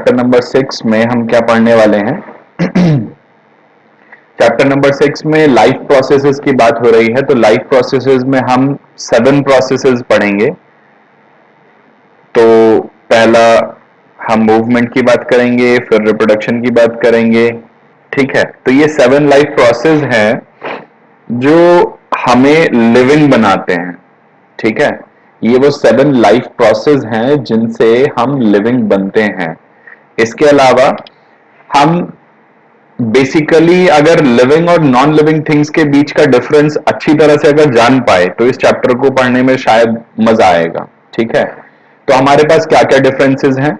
Chapter number 6 में हम क्या पढ़ने वाले हैं। चैप्टर नंबर 6 में लाइफ प्रोसेसेस की बात हो रही है, तो लाइफ प्रोसेसेस में हम 7 प्रोसेसेस पढ़ेंगे। तो पहला हम मूवमेंट की बात करेंगे, फिर रिप्रोडक्शन की बात करेंगे। ठीक है, तो ये 7 लाइफ प्रोसेस हैं जो हमें लिविंग बनाते हैं। ठीक है, ये वो 7 लाइफ प्रोसेस हैं जिनसे हम लिविंग बनते हैं। इसके अलावा हम बेसिकली अगर लिविंग और नॉन लिविंग थिंग्स के बीच का डिफरेंस अच्छी तरह से अगर जान पाए तो इस चैप्टर को पढ़ने में शायद मजा आएगा। ठीक है, तो हमारे पास क्या क्या डिफरेंसेस हैं।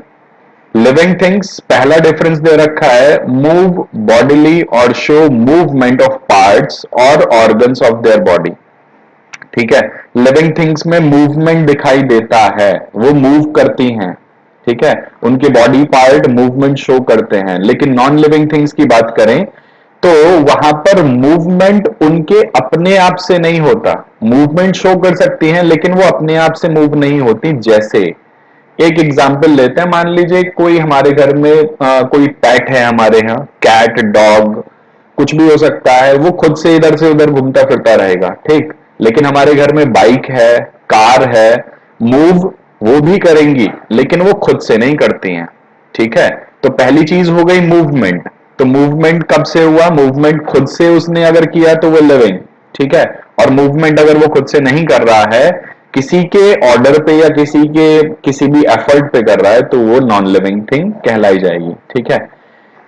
लिविंग थिंग्स, पहला डिफरेंस दे रखा है, मूव बॉडीली और शो मूवमेंट ऑफ पार्ट्स और ऑर्गन्स ऑफ देयर बॉडी। ठीक है, लिविंग थिंग्स में मूवमेंट दिखाई देता है, वो मूव करती हैं। ठीक है, उनके बॉडी पार्ट मूवमेंट शो करते हैं। लेकिन नॉन लिविंग थिंग्स की बात करें तो वहां पर मूवमेंट उनके अपने आप से नहीं होता। मूवमेंट शो कर सकती हैं लेकिन वो अपने आप से मूव नहीं होती। जैसे एक एग्जांपल लेते हैं, मान लीजिए कोई हमारे घर में कोई पेट है, हमारे यहाँ कैट, डॉग, कुछ भी हो सकता है, वो खुद से इधर से उधर घूमता फिरता रहेगा। ठीक, लेकिन हमारे घर में बाइक है, कार है, मूव वो भी करेंगी लेकिन वो खुद से नहीं करती हैं। ठीक है, तो पहली चीज हो गई मूवमेंट। तो मूवमेंट कब से हुआ? मूवमेंट खुद से उसने अगर किया तो वो लिविंग। ठीक है, और मूवमेंट अगर वो खुद से नहीं कर रहा है, किसी के ऑर्डर पे या किसी भी एफर्ट पे कर रहा है, तो वो नॉन लिविंग थिंग कहलाई जाएगी। ठीक है,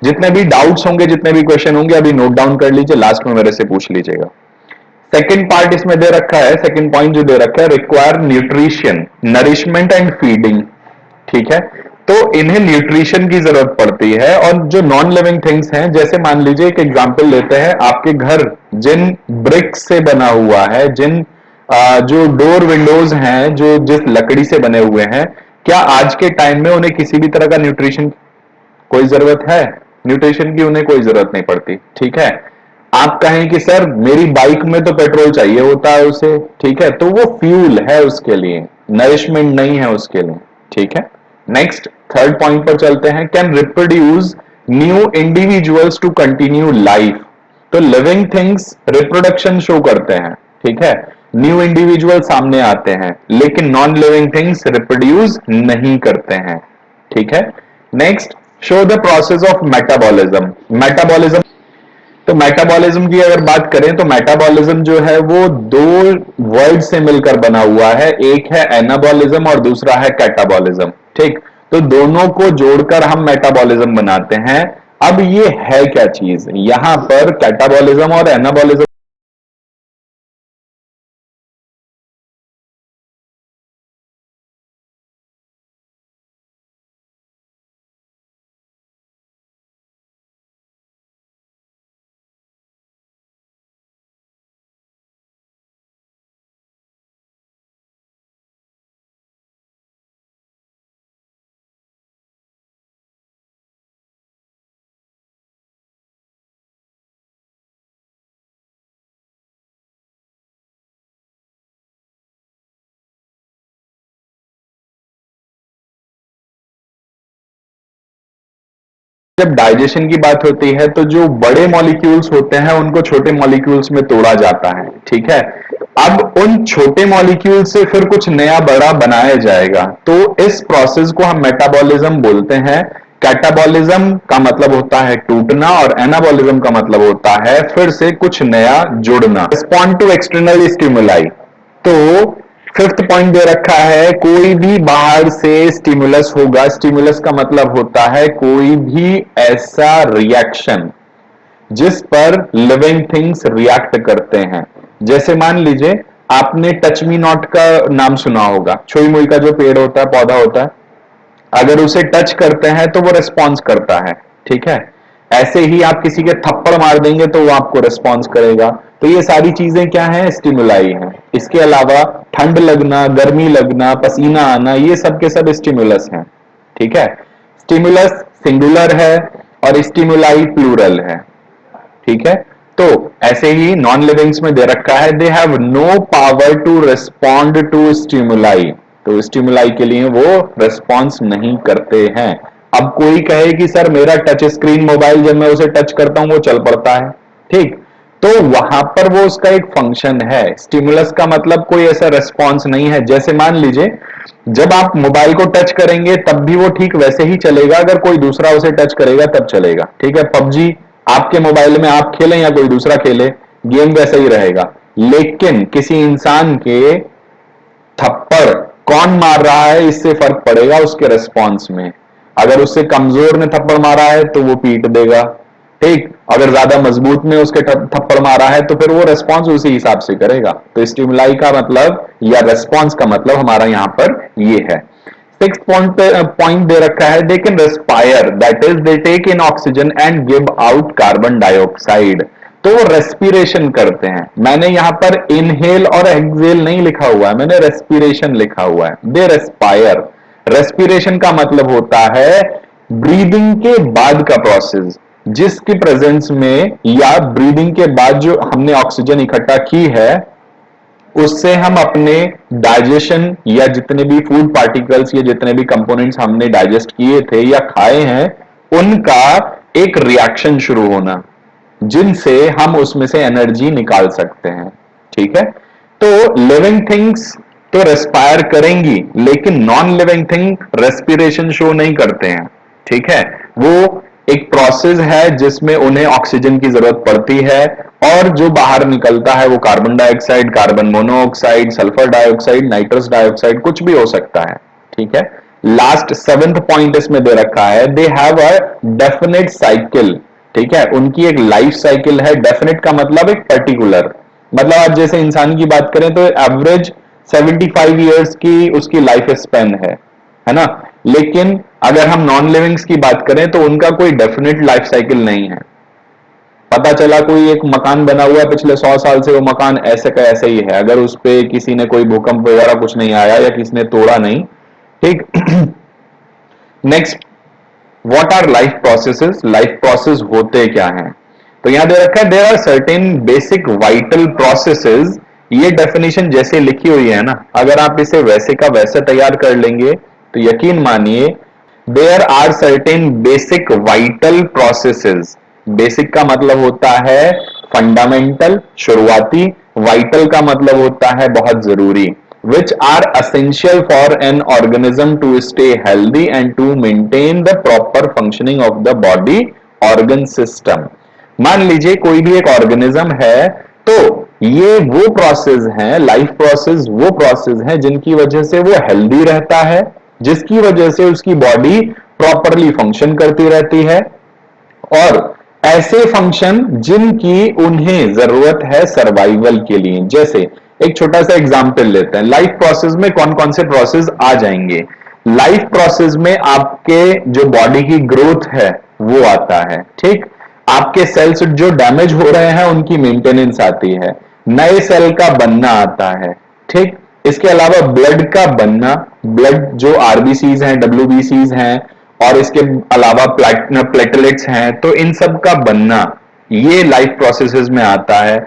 जितने भी डाउट्स होंगे, जितने भी क्वेश्चन होंगे, अभी नोट डाउन कर लीजिए, लास्ट में मेरे से पूछ लीजिएगा। सेकंड पार्ट इसमें दे रखा है, सेकंड पॉइंट जो दे रखा है, require nutrition, nourishment and feeding. ठीक है, तो इन्हें न्यूट्रिशन की जरूरत पड़ती है। और जो नॉन लिविंग थिंग्स हैं, जैसे मान लीजिए एक एग्जांपल लेते हैं, आपके घर जिन ब्रिक्स से बना हुआ है, जो डोर विंडोज हैं जो जिस लकड़ी से बने हुए हैं, क्या आज के टाइम में उन्हें किसी भी तरह का न्यूट्रिशन कोई जरूरत है? न्यूट्रिशन की उन्हें कोई जरूरत नहीं पड़ती। ठीक है, आप कहें कि सर मेरी बाइक में तो पेट्रोल चाहिए होता है उसे, ठीक है, तो वो फ्यूल है उसके लिए, नरिशमेंट नहीं है उसके लिए। ठीक है, नेक्स्ट थर्ड पॉइंट पर चलते हैं, can reproduce new individuals to continue life. तो लिविंग थिंग्स रिप्रोडक्शन शो करते हैं। ठीक है, न्यू इंडिविजुअल सामने आते हैं, लेकिन नॉन लिविंग थिंग्स रिप्रोड्यूस नहीं करते हैं। ठीक है, next show the process of metabolism. Metabolism, तो मेटाबॉलिज्म की अगर बात करें तो मेटाबॉलिज्म जो है वो दो वर्ड से मिलकर बना हुआ है, एक है एनाबॉलिज्म और दूसरा है कैटाबॉलिज्म। ठीक, तो दोनों को जोड़कर हम मेटाबॉलिज्म बनाते हैं। अब ये है क्या चीज? यहां पर कैटाबॉलिज्म और एनाबॉलिज्म जब डाइजेशन की बात होती है तो जो बड़े मॉलिक्यूल्स होते हैं उनको छोटे मॉलिक्यूल्स में तोड़ा जाता है। ठीक है, अब उन छोटे मॉलिक्यूल से फिर कुछ नया बड़ा बनाया जाएगा, तो इस प्रोसेस को हम मेटाबॉलिज्म बोलते हैं। कैटाबॉलिज्म का मतलब होता है टूटना और एनाबॉलिज्म का मतलब होता है फिर से कुछ नया जुड़ना। रिस्पॉन्ड टू एक्सटर्नल स्टिमुलाई, तो फिफ्थ पॉइंट दे रखा है, कोई भी बाहर से स्टिमुलस होगा। स्टिमुलस का मतलब होता है कोई भी ऐसा रिएक्शन जिस पर लिविंग थिंग्स रिएक्ट करते हैं। जैसे मान लीजिए आपने टच मी नॉट का नाम सुना होगा, छुई मुई का जो पेड़ होता है, पौधा होता है, अगर उसे टच करते हैं तो वो रिस्पॉन्स करता है। ठीक है, ऐसे ही आप किसी के थप्पड़ मार देंगे तो वो आपको रिस्पॉन्स करेगा। तो ये सारी चीजें क्या हैं? स्टिमुलाई हैं। इसके अलावा ठंड लगना, गर्मी लगना, पसीना आना, ये सब के सब स्टिमुलस हैं। ठीक है, स्टिमुलस सिंगुलर है और स्टिमुलाई प्लूरल है। ठीक है, तो ऐसे ही नॉन लिविंग्स में दे रखा है, they have no power to respond to stimuli. तो स्टिमुलाई के लिए वो रिस्पॉन्स नहीं करते हैं। अब कोई कहे कि सर मेरा टच स्क्रीन मोबाइल जब मैं उसे टच करता हूं वो चल पड़ता है, ठीक, तो वहां पर वो उसका एक फंक्शन है। स्टिमुलस का मतलब कोई ऐसा रेस्पॉन्स नहीं है। जैसे मान लीजिए जब आप मोबाइल को टच करेंगे तब भी वो ठीक वैसे ही चलेगा, अगर कोई दूसरा उसे टच करेगा तब चलेगा, ठीक है। पबजी आपके मोबाइल में आप खेलें या कोई दूसरा खेले, गेम वैसा ही रहेगा। लेकिन किसी इंसान के थप्पड़ कौन मार रहा है इससे फर्क पड़ेगा उसके रिस्पॉन्स में। अगर उससे कमजोर ने थप्पड़ मारा है तो वो पीट देगा, ठीक। अगर ज्यादा मजबूत ने उसके थप्पड़ मारा है तो फिर वो रेस्पॉन्स उसी हिसाब से करेगा। तो स्टिमुलाई का मतलब या रेस्पॉन्स का मतलब हमारा यहां पर ये है। सिक्स पॉइंट दे रखा है, they can respire, that is they take in oxygen and give out carbon dioxide. तो वो रेस्पिरेशन करते हैं। मैंने यहां पर इनहेल और एक्सहेल नहीं लिखा हुआ है, मैंने रेस्पिरेशन लिखा हुआ है। दे रेस्पायर, रेस्पिरेशन का मतलब होता है ब्रीदिंग के बाद का प्रोसेस, जिसकी प्रेजेंस में या ब्रीदिंग के बाद जो हमने ऑक्सीजन इकट्ठा की है उससे हम अपने डाइजेशन या जितने भी फूड पार्टिकल्स या जितने भी कंपोनेंट्स हमने डाइजेस्ट किए थे या खाए हैं उनका एक रिएक्शन शुरू होना, जिनसे हम उसमें से एनर्जी निकाल सकते हैं, ठीक है। तो लिविंग थिंग्स तो रेस्पायर करेंगी, लेकिन non living thing respiration show नहीं करते हैं, ठीक है। वो एक प्रोसेस है जिसमें उन्हें ऑक्सीजन की जरूरत पड़ती है और जो बाहर निकलता है वो carbon dioxide, carbon monoxide, sulphur dioxide, nitrous dioxide कुछ भी हो सकता है, ठीक है। लास्ट सेवेंथ पॉइंट इसमें दे रखा है, they have a definite cycle, ठीक है। उनकी एक लाइफ साइकिल है। डेफिनेट का मतलब एक पर्टिकुलर, मतलब आज जैसे इंसान की बात करें तो एवरेज 75 ईयर्स की उसकी लाइफ स्पेन है ना। लेकिन अगर हम नॉन लिविंग्स की बात करें तो उनका कोई डेफिनेट लाइफ साइकिल नहीं है। पता चला कोई एक मकान बना हुआ है पिछले 100 साल से, वो मकान ऐसे का ऐसे ही है, अगर उस पर किसी ने कोई भूकंप वगैरह कुछ नहीं आया या किसी ने तोड़ा नहीं, ठीक। Next, what are life processes, life process होते क्या हैं। तो यहां दे रखा है there are certain basic vital processes. ये डेफिनेशन जैसे लिखी हुई है ना, अगर आप इसे वैसे का वैसे तैयार कर लेंगे तो यकीन मानिए there are certain basic vital processes. Basic का मतलब होता है फंडामेंटल, शुरुआती। वाइटल का मतलब होता है बहुत जरूरी। which are essential for an organism to stay healthy and to maintain the proper functioning of the body organ system। मान लीजिए कोई भी एक ऑर्गेनिज्म है तो ये वो प्रोसेस हैं, लाइफ प्रोसेस वो प्रोसेस हैं जिनकी वजह से वो हेल्दी रहता है, जिसकी वजह से उसकी बॉडी प्रॉपरली फंक्शन करती रहती है, और ऐसे फंक्शन जिनकी उन्हें जरूरत है सर्वाइवल के लिए। जैसे एक छोटा सा एग्जांपल लेते हैं, लाइफ प्रोसेस में कौन कौन से प्रोसेस आ जाएंगे। लाइफ प्रोसेस में आपके जो बॉडी की ग्रोथ है वो आता है, ठीक। आपके सेल्स जो डैमेज हो रहे हैं उनकी मेंटेनेंस आती है, नए सेल का बनना आता है, ठीक। इसके अलावा ब्लड का बनना, ब्लड जो आरबीसीज हैं, डब्ल्यूबीसीज हैं, और इसके अलावा प्लेटलेट्स हैं, तो इन सब का बनना ये लाइफ प्रोसेसेस में आता है।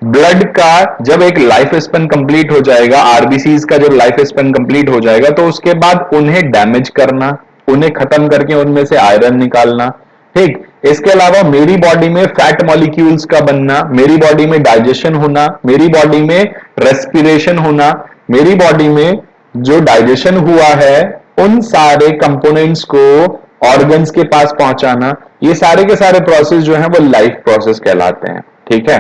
ब्लड का जब एक लाइफ स्पेन कंप्लीट हो जाएगा, आरबीसीज का जब लाइफ स्पेन कंप्लीट हो जाएगा तो उसके बाद उन्हें डैमेज करना, उन्हें खत्म करके उनमें से आयरन निकालना, ठीक। इसके अलावा मेरी बॉडी में फैट मॉलिक्यूल्स का बनना, मेरी बॉडी में डाइजेशन होना, मेरी बॉडी में रेस्पिरेशन होना, मेरी बॉडी में जो डाइजेशन हुआ है उन सारे कंपोनेंट्स को ऑर्गन्स के पास पहुंचाना, ये सारे के सारे प्रोसेस जो हैं वो लाइफ प्रोसेस कहलाते हैं, ठीक है।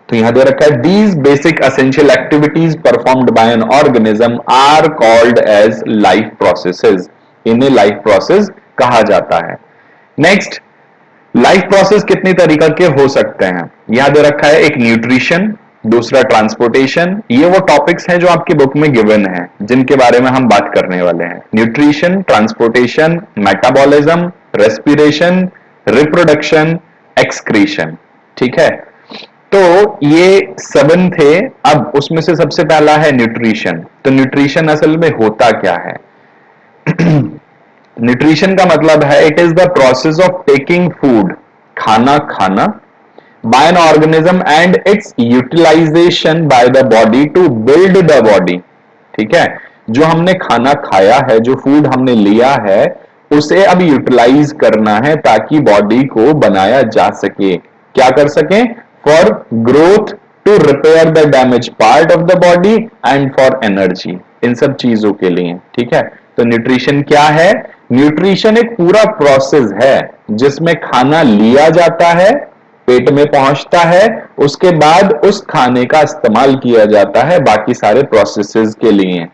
तो यहां दे रखा है these basic essential activities performed by an organism are called as life processes. इन्हें लाइफ प्रोसेस कहा जाता है। नेक्स्ट, लाइफ प्रोसेस कितनी तरीका के हो सकते हैं। यहां दे रखा है एक न्यूट्रिशन, दूसरा ट्रांसपोर्टेशन। ये वो टॉपिक्स हैं जो आपकी बुक में गिवन है जिनके बारे में हम बात करने वाले हैं। Nutrition, transportation, metabolism, respiration, reproduction, excretion, ठीक है। तो ये 7 थे। अब उसमें से सबसे पहला है न्यूट्रिशन। तो न्यूट्रिशन असल में होता क्या है। न्यूट्रिशन का मतलब है it is the process of taking food, खाना खाना, by an organism and its utilization by the body to build the body, ठीक है। जो हमने खाना खाया है, जो फूड हमने लिया है, उसे अब यूटिलाइज करना है ताकि बॉडी को बनाया जा सके। क्या कर सके? For growth, to repair the damage part of the body and for energy, इन सब चीजों के लिए। ठीक है, तो न्यूट्रिशन क्या है? न्यूट्रिशन एक पूरा प्रोसेस है जिसमें खाना लिया जाता है, पेट में पहुंचता है, उसके बाद उस खाने का इस्तेमाल किया जाता है बाकी सारे प्रोसेसेस के लिए।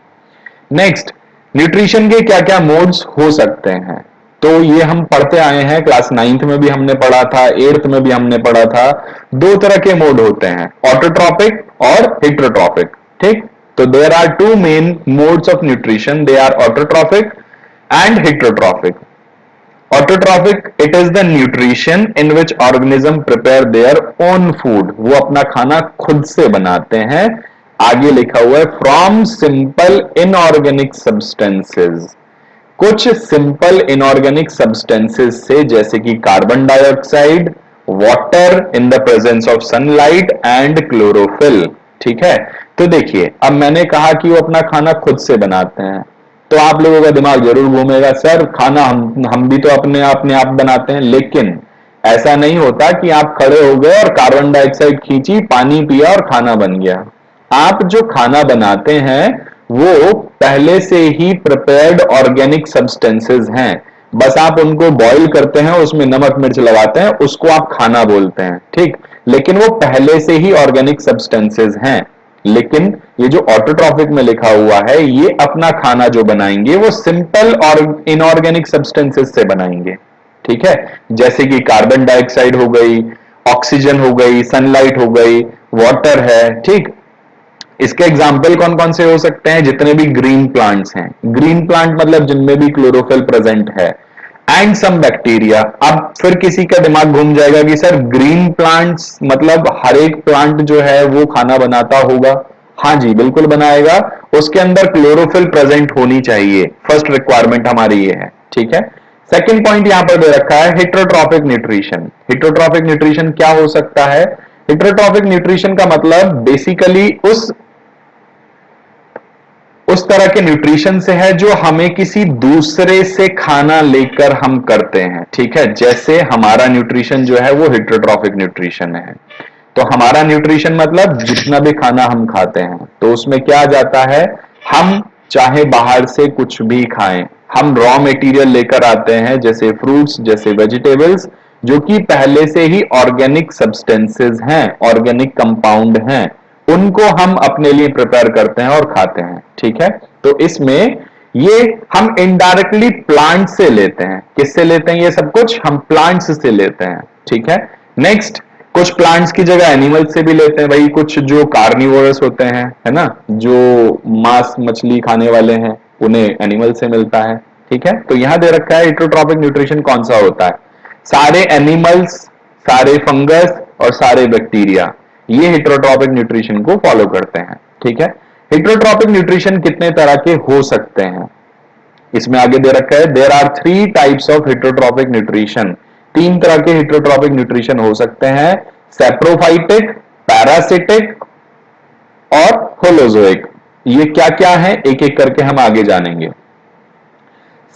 नेक्स्ट, न्यूट्रिशन के क्या क्या मोड्स हो सकते हैं? तो ये हम पढ़ते आए हैं, क्लास 9th में भी हमने पढ़ा था, 8th में भी हमने पढ़ा था। दो तरह के मोड होते हैं, ऑटोट्रॉपिक और हेटेरोट्रॉपिक। ठीक, तो there are two main modes of nutrition, they are autotrophic and heterotrophic. Autotrophic, it is the nutrition in which organism prepare their own food, वो अपना खाना खुद से बनाते हैं। आगे लिखा हुआ है फ्रॉम सिंपल इनऑर्गेनिक सब्सटेंसेस, कुछ सिंपल इनऑर्गेनिक सब्सटेंसेस से, जैसे कि carbon dioxide, water in the presence of sunlight and chlorophyll. ठीक है, तो देखिए अब मैंने कहा कि वो अपना खाना खुद से बनाते हैं, तो आप लोगों का दिमाग जरूर घूमेगा, सर खाना हम भी तो अपने आप बनाते हैं। लेकिन ऐसा नहीं होता कि आप खड़े हो गए और कार्बन डाइऑक्साइड खींची, पानी पिया और खाना बन गया। आप जो खाना बनाते हैं वो पहले से ही प्रिपेयर्ड ऑर्गेनिक सब्सटेंसेस हैं, बस आप उनको बॉईल करते हैं, उसमें नमक मिर्च लगाते हैं, उसको आप खाना बोलते हैं। ठीक, लेकिन वो पहले से ही ऑर्गेनिक सब्सटेंसेस हैं। लेकिन ये जो ऑटोट्रॉपिक में लिखा हुआ है, ये अपना खाना जो बनाएंगे वो सिंपल और इनऑर्गेनिक सब्सटेंसेस से बनाएंगे। ठीक है, जैसे कि कार्बन डाइऑक्साइड हो गई, ऑक्सीजन हो गई, सनलाइट हो गई, वाटर है। ठीक, इसके एग्जाम्पल कौन कौन से हो सकते हैं? जितने भी ग्रीन प्लांट्स हैं, ग्रीन प्लांट मतलब जिनमें भी क्लोरोफिल प्रेजेंट है, एंड सम बैक्टीरिया। अब फिर किसी का दिमाग घूम जाएगा कि सर ग्रीन प्लांट्स मतलब हर एक प्लांट जो है वो खाना बनाता होगा। हाँ जी, बिल्कुल बनाएगा, उसके अंदर क्लोरोफिल प्रेजेंट होनी चाहिए, फर्स्ट रिक्वायरमेंट हमारी ये है। ठीक है, सेकंड पॉइंट यहां पर दे रखा है हेटेरोट्रॉपिक न्यूट्रिशन। हेटेरोट्रॉपिक न्यूट्रिशन क्या हो सकता है? हेटेरोट्रॉपिक न्यूट्रिशन का मतलब बेसिकली उस तरह के न्यूट्रिशन से है जो हमें किसी दूसरे से खाना लेकर हम करते हैं। ठीक है, जैसे हमारा न्यूट्रिशन जो है वो हेटेरोट्रॉपिक न्यूट्रिशन है। तो हमारा न्यूट्रिशन मतलब जितना भी खाना हम खाते हैं, तो उसमें क्या आ जाता है, हम चाहे बाहर से कुछ भी खाएं, हम रॉ मटेरियल लेकर आते हैं, जैसे फ्रूट्स, जैसे वेजिटेबल्स, जो कि पहले से ही ऑर्गेनिक सब्सटेंसेस हैं, ऑर्गेनिक कंपाउंड हैं, उनको हम अपने लिए प्रिपेयर करते हैं और खाते हैं। ठीक है, तो इसमें ये हम इनडायरेक्टली प्लांट से लेते हैं। किससे लेते हैं? ये सब कुछ हम प्लांट्स से लेते हैं। ठीक है, नेक्स्ट, कुछ प्लांट्स की जगह एनिमल्स से भी लेते हैं भाई, कुछ जो कार्निवोरस होते हैं, है ना, जो मांस मछली खाने वाले हैं, उन्हें एनिमल से मिलता है। ठीक है, तो यहां दे रखा है हेटेरोट्रॉपिक न्यूट्रिशन कौन सा होता है। सारे एनिमल्स, सारे फंगस और सारे बैक्टीरिया, ये हेटेरोट्रॉपिक न्यूट्रिशन को फॉलो करते हैं। ठीक है, हेटेरोट्रॉपिक न्यूट्रिशन कितने तरह के हो सकते हैं? इसमें आगे दे रखा है there are 3 types of heterotrophic nutrition. 3 तरह के हेटेरोट्रॉपिक न्यूट्रिशन हो सकते हैं, सैप्रोफाइटिक, पैरासिटिक और होलोजोइक। ये क्या क्या है एक एक करके हम आगे जानेंगे।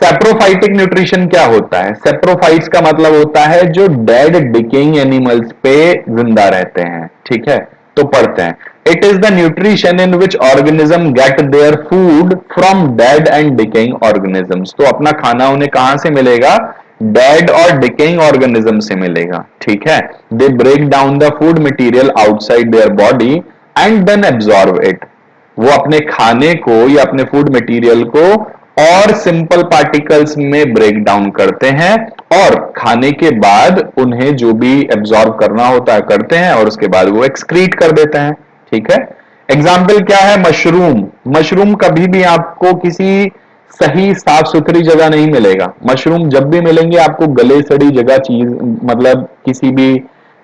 सेप्रोफाइटिक न्यूट्रिशन क्या होता है? सेप्रोफाइट्स का मतलब होता है जो डेड डिकेइंग एनिमल्स पे जिंदा रहते हैं। ठीक है, तो पढ़ते हैं, it is the nutrition in which organism gate their food from dead and decaying organisms. तो अपना खाना उन्हें कहां से मिलेगा? डेड और डिकेइंग ऑर्गेनिज्म से मिलेगा। ठीक है, they break down the food material outside their body and then absorb it. वो अपने खाने को या अपने फूड मटेरियल को और सिंपल पार्टिकल्स में ब्रेक डाउन करते हैं और खाने के बाद उन्हें जो भी एब्जॉर्ब करना होता है करते हैं और उसके बाद वो एक्सक्रीट कर देते हैं। ठीक है, एग्जाम्पल क्या है? मशरूम। मशरूम कभी भी आपको किसी सही साफ सुथरी जगह नहीं मिलेगा। मशरूम जब भी मिलेंगे आपको गले सड़ी जगह चीज, मतलब किसी भी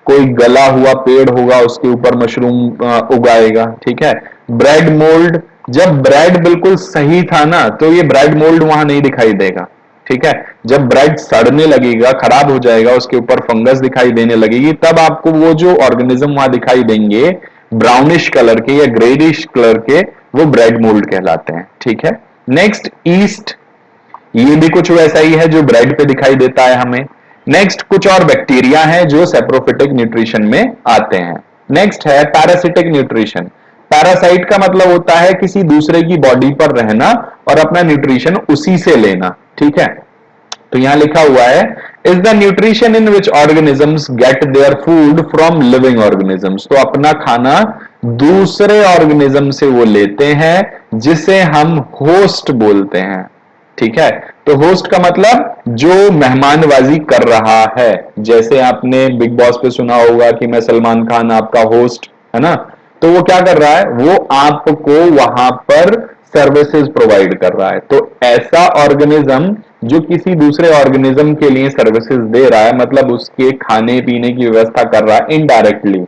कोई गला हुआ पेड़ होगा उसके ऊपर मशरूम उगाएगा। ठीक है, ब्रेड मोल्ड, जब ब्रेड बिल्कुल सही था ना तो ये ब्रेड मोल्ड वहां नहीं दिखाई देगा। ठीक है, जब ब्रेड सड़ने लगेगा, खराब हो जाएगा, उसके ऊपर फंगस दिखाई देने लगेगी, तब आपको वो जो ऑर्गेनिज्म वहां दिखाई देंगे ब्राउनिश कलर के या ग्रेडिश कलर के, वो ब्रेड मोल्ड कहलाते हैं। ठीक है, नेक्स्ट, ईस्ट। ये भी कुछ वैसा ही है जो ब्रेड पे दिखाई देता है हमें। नेक्स्ट कुछ और बैक्टीरिया हैं जो सेप्रोफिटिक न्यूट्रिशन में आते हैं। नेक्स्ट है पैरासिटिक न्यूट्रिशन। पैरासाइट का मतलब होता है किसी दूसरे की बॉडी पर रहना और अपना न्यूट्रिशन उसी से लेना, ठीक है। तो यहां लिखा हुआ है is the nutrition in which organisms get their food from living organisms. तो अपना खाना दूसरे ऑर्गेनिज्म से वो लेते हैं जिसे हम होस्ट बोलते हैं, ठीक है। तो होस्ट का मतलब जो मेहमानबाजी कर रहा है, जैसे आपने बिग बॉस पे सुना होगा कि मैं सलमान खान आपका होस्ट, है ना। तो वो क्या कर रहा है, वो आपको वहां पर सर्विसेज प्रोवाइड कर रहा है। तो ऐसा ऑर्गेनिज्म जो किसी दूसरे ऑर्गेनिज्म के लिए सर्विसेज दे रहा है, मतलब उसके खाने पीने की व्यवस्था कर रहा है इनडायरेक्टली,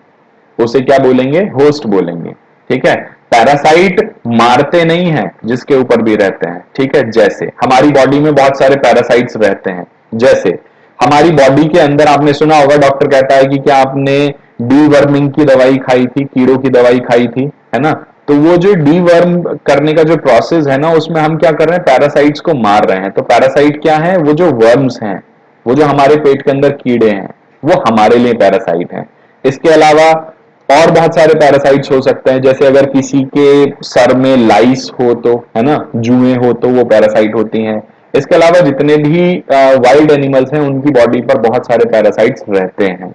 उसे क्या बोलेंगे, होस्ट बोलेंगे, ठीक है। पैरासाइट मारते नहीं है, जिसके ऊपर भी रहते हैं, ठीक है। जैसे हमारी बॉडी में बहुत सारे पैरासाइट्स रहते हैं। जैसे हमारी बॉडी के अंदर आपने सुना होगा, डॉक्टर कहता है कि क्या आपने डीवर्मिंग की दवाई खाई थी, कीड़ों की दवाई खाई थी, है ना। तो वो जो डीवर्म करने का जो प्रोसेस है ना, उसमें हम क्या कर रहे हैं, पैरासाइट्स को मार रहे हैं। तो पैरासाइट क्या है, वो जो वर्म्स हैं, वो जो हमारे पेट के अंदर कीड़े हैं, वो हमारे लिए पैरासाइट हैं। इसके अलावा और बहुत सारे पैरासाइट्स हो सकते हैं, जैसे अगर किसी के सर में लाइस हो तो, है ना, जुएं हो तो वो पैरासाइट होती हैं। इसके अलावा जितने भी वाइल्ड एनिमल्स हैं उनकी बॉडी पर बहुत सारे पैरासाइट्स रहते हैं,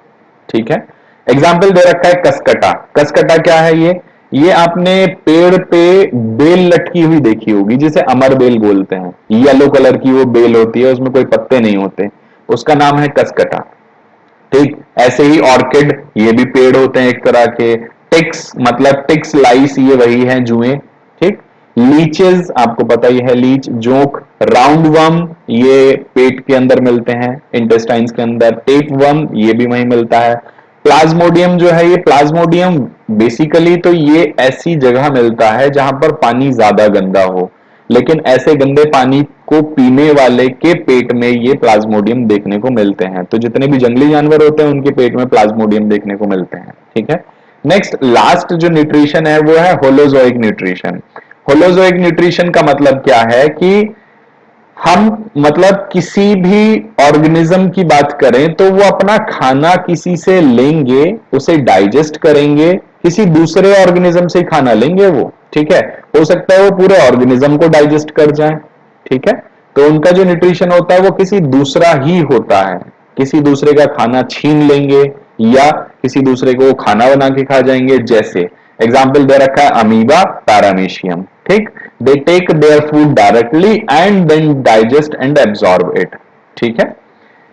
ठीक है। एग्जाम्पल दे रखा है कसकटा। कसकटा क्या है, ये आपने पेड़ पे बेल लटकी हुई देखी होगी, जिसे अमर बेल बोलते हैं। येलो कलर की वो बेल होती है, उसमें कोई पत्ते नहीं होते, उसका नाम है कसकटा, ठीक। ऐसे ही ऑर्किड, ये भी पेड़ होते हैं एक तरह के। टिक्स मतलब टिक्स लाइस, ये वही है जुएं, ठीक। लीचेस आपको पता ही है, लीच, जोंक। राउंड वर्म ये पेट के अंदर मिलते हैं, इंटेस्टाइन्स के अंदर। टेप वर्म ये भी वहीं मिलता है। प्लाज्मोडियम जो है, ये प्लाज्मोडियम बेसिकली तो ये ऐसी जगह मिलता है जहां पर पानी ज्यादा गंदा हो, लेकिन ऐसे गंदे पानी को पीने वाले के पेट में ये प्लाज्मोडियम देखने को मिलते हैं। तो जितने भी जंगली जानवर होते हैं उनके पेट में प्लाज्मोडियम देखने को मिलते हैं, ठीक है। नेक्स्ट लास्ट जो न्यूट्रिशन है वो है होलोजोइक न्यूट्रिशन। होलोजोइक न्यूट्रिशन का मतलब क्या है कि हम मतलब किसी भी ऑर्गेनिज्म की बात करें तो वो अपना खाना किसी से लेंगे, उसे डाइजेस्ट करेंगे, किसी दूसरे ऑर्गेनिज्म से खाना लेंगे वो, ठीक है। हो सकता है वो पूरे ऑर्गेनिज्म को डाइजेस्ट कर जाए, ठीक है। तो उनका जो न्यूट्रिशन होता है वो किसी दूसरा ही होता है, किसी दूसरे का खाना छीन लेंगे या किसी दूसरे को खाना बना के खा जाएंगे। जैसे एग्जाम्पल दे रखा है अमीबा, पैरामीशियम, ठीक। They take their food directly and then digest and absorb it, ठीक है।